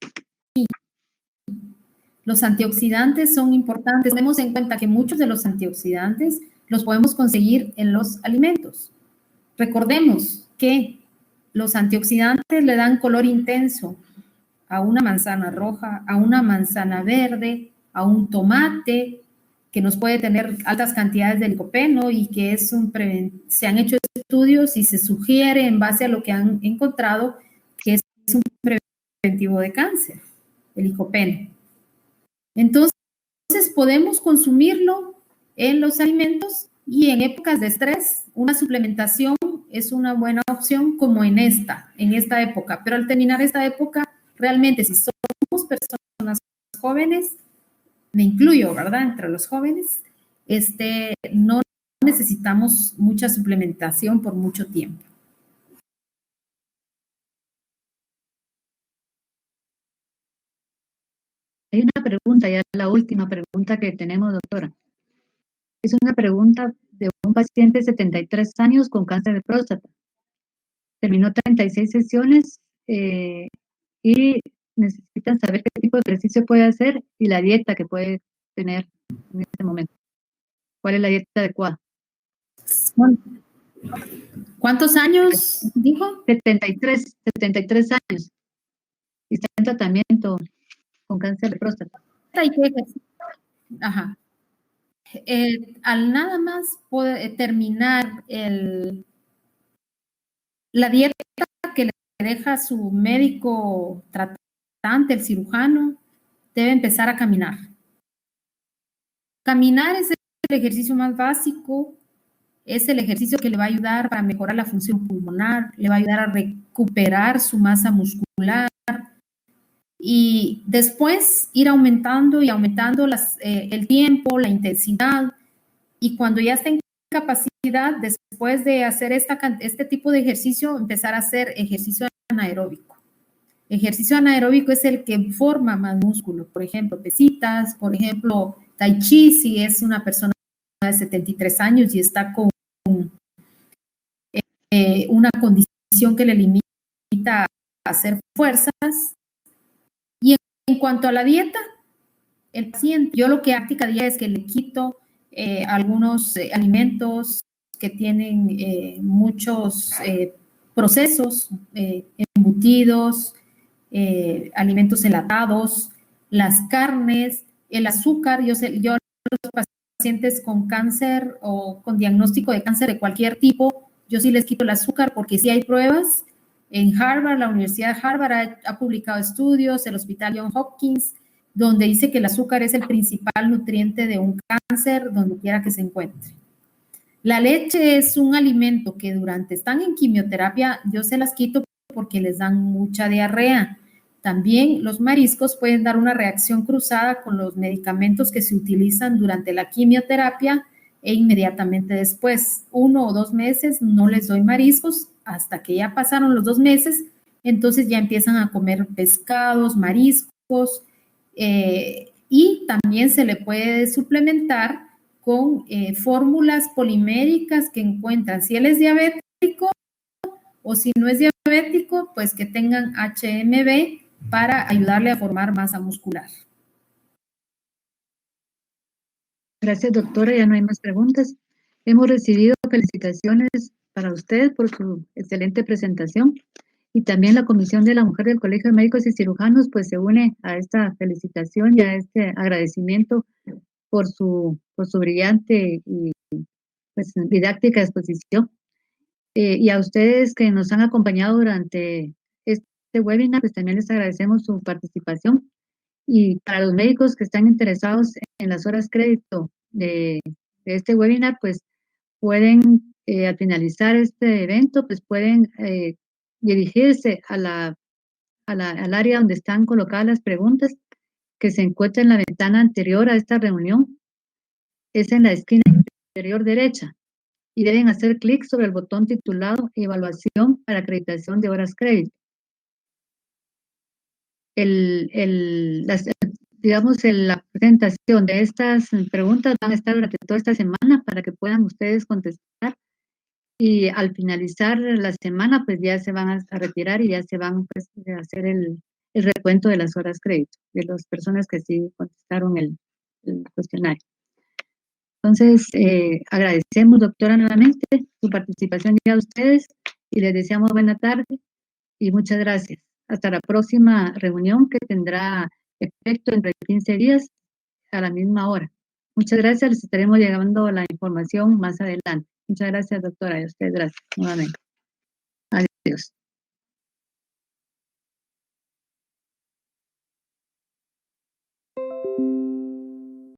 Los antioxidantes son importantes. Tenemos en cuenta que muchos de los antioxidantes los podemos conseguir en los alimentos. Recordemos que los antioxidantes le dan color intenso a una manzana roja, a una manzana verde, a un tomate, que nos puede tener altas cantidades de licopeno, y que se han hecho estudios y se sugiere en base a lo que han encontrado que es un preventivo de cáncer, el licopeno. Entonces, podemos consumirlo en los alimentos, y en épocas de estrés, una suplementación es una buena opción, como en esta época. Pero al terminar esta época, realmente, si personas jóvenes, me incluyo, ¿verdad? Entre los jóvenes, no necesitamos mucha suplementación por mucho tiempo. Hay una pregunta, ya la última pregunta que tenemos, doctora. Es una pregunta de un paciente de 73 años con cáncer de próstata. Terminó 36 sesiones y necesitan saber qué tipo de ejercicio puede hacer y la dieta que puede tener en este momento. ¿Cuál es la dieta adecuada? ¿Cuántos años dijo? 73 años. Y está en tratamiento con cáncer de próstata. Ajá. Al nada más terminar la dieta que le deja su médico tratante, el cirujano, debe empezar a caminar. Caminar es el ejercicio más básico, es el ejercicio que le va a ayudar para mejorar la función pulmonar, le va a ayudar a recuperar su masa muscular y después ir aumentando y aumentando el tiempo, la intensidad, y cuando ya esté en capacidad, después de hacer este tipo de ejercicio, empezar a hacer ejercicio anaeróbico. Ejercicio anaeróbico es el que forma más músculo, por ejemplo, pesitas, por ejemplo, tai chi, si es una persona de 73 años y está con una condición que le limita a hacer fuerzas. Y en cuanto a la dieta, el paciente, yo lo que práctica día es que le quito algunos alimentos que tienen muchos procesos, embutidos, alimentos enlatados, las carnes, el azúcar. Yo a los pacientes con cáncer o con diagnóstico de cáncer de cualquier tipo, yo sí les quito el azúcar porque sí hay pruebas. En Harvard, la Universidad de Harvard ha publicado estudios, el Hospital Johns Hopkins, donde dice que el azúcar es el principal nutriente de un cáncer donde quiera que se encuentre. La leche es un alimento que están en quimioterapia, yo se las quito porque les dan mucha diarrea. También los mariscos pueden dar una reacción cruzada con los medicamentos que se utilizan durante la quimioterapia e inmediatamente después, 1 o 2 meses, no les doy mariscos hasta que ya pasaron los 2 meses, entonces ya empiezan a comer pescados, mariscos, y también se le puede suplementar con fórmulas poliméricas que encuentran. Si él es diabético o si no es diabético, pues que tengan HMB para ayudarle a formar masa muscular. Gracias, doctora. Ya no hay más preguntas. Hemos recibido felicitaciones para usted por su excelente presentación. Y también la Comisión de la Mujer del Colegio de Médicos y Cirujanos pues se une a esta felicitación y a este agradecimiento por su brillante y pues, didáctica exposición. Y a ustedes que nos han acompañado durante este webinar, pues también les agradecemos su participación. Y para los médicos que están interesados en las horas crédito de este webinar, pues pueden, al finalizar este evento, pues pueden dirigirse al área donde están colocadas las preguntas, que se encuentra en la ventana anterior a esta reunión. Es en la esquina inferior derecha. Y deben hacer clic sobre el botón titulado Evaluación para acreditación de horas crédito. La presentación de estas preguntas van a estar durante toda esta semana para que puedan ustedes contestar. Y al finalizar la semana, pues ya se van a retirar y ya se van pues, a hacer el recuento de las horas crédito, de las personas que sí contestaron el cuestionario. Entonces, agradecemos, doctora, nuevamente su participación y a ustedes y les deseamos buena tarde y muchas gracias. Hasta la próxima reunión que tendrá efecto entre 15 días a la misma hora. Muchas gracias, les estaremos llegando la información más adelante. Muchas gracias, doctora, y a ustedes gracias nuevamente. Adiós.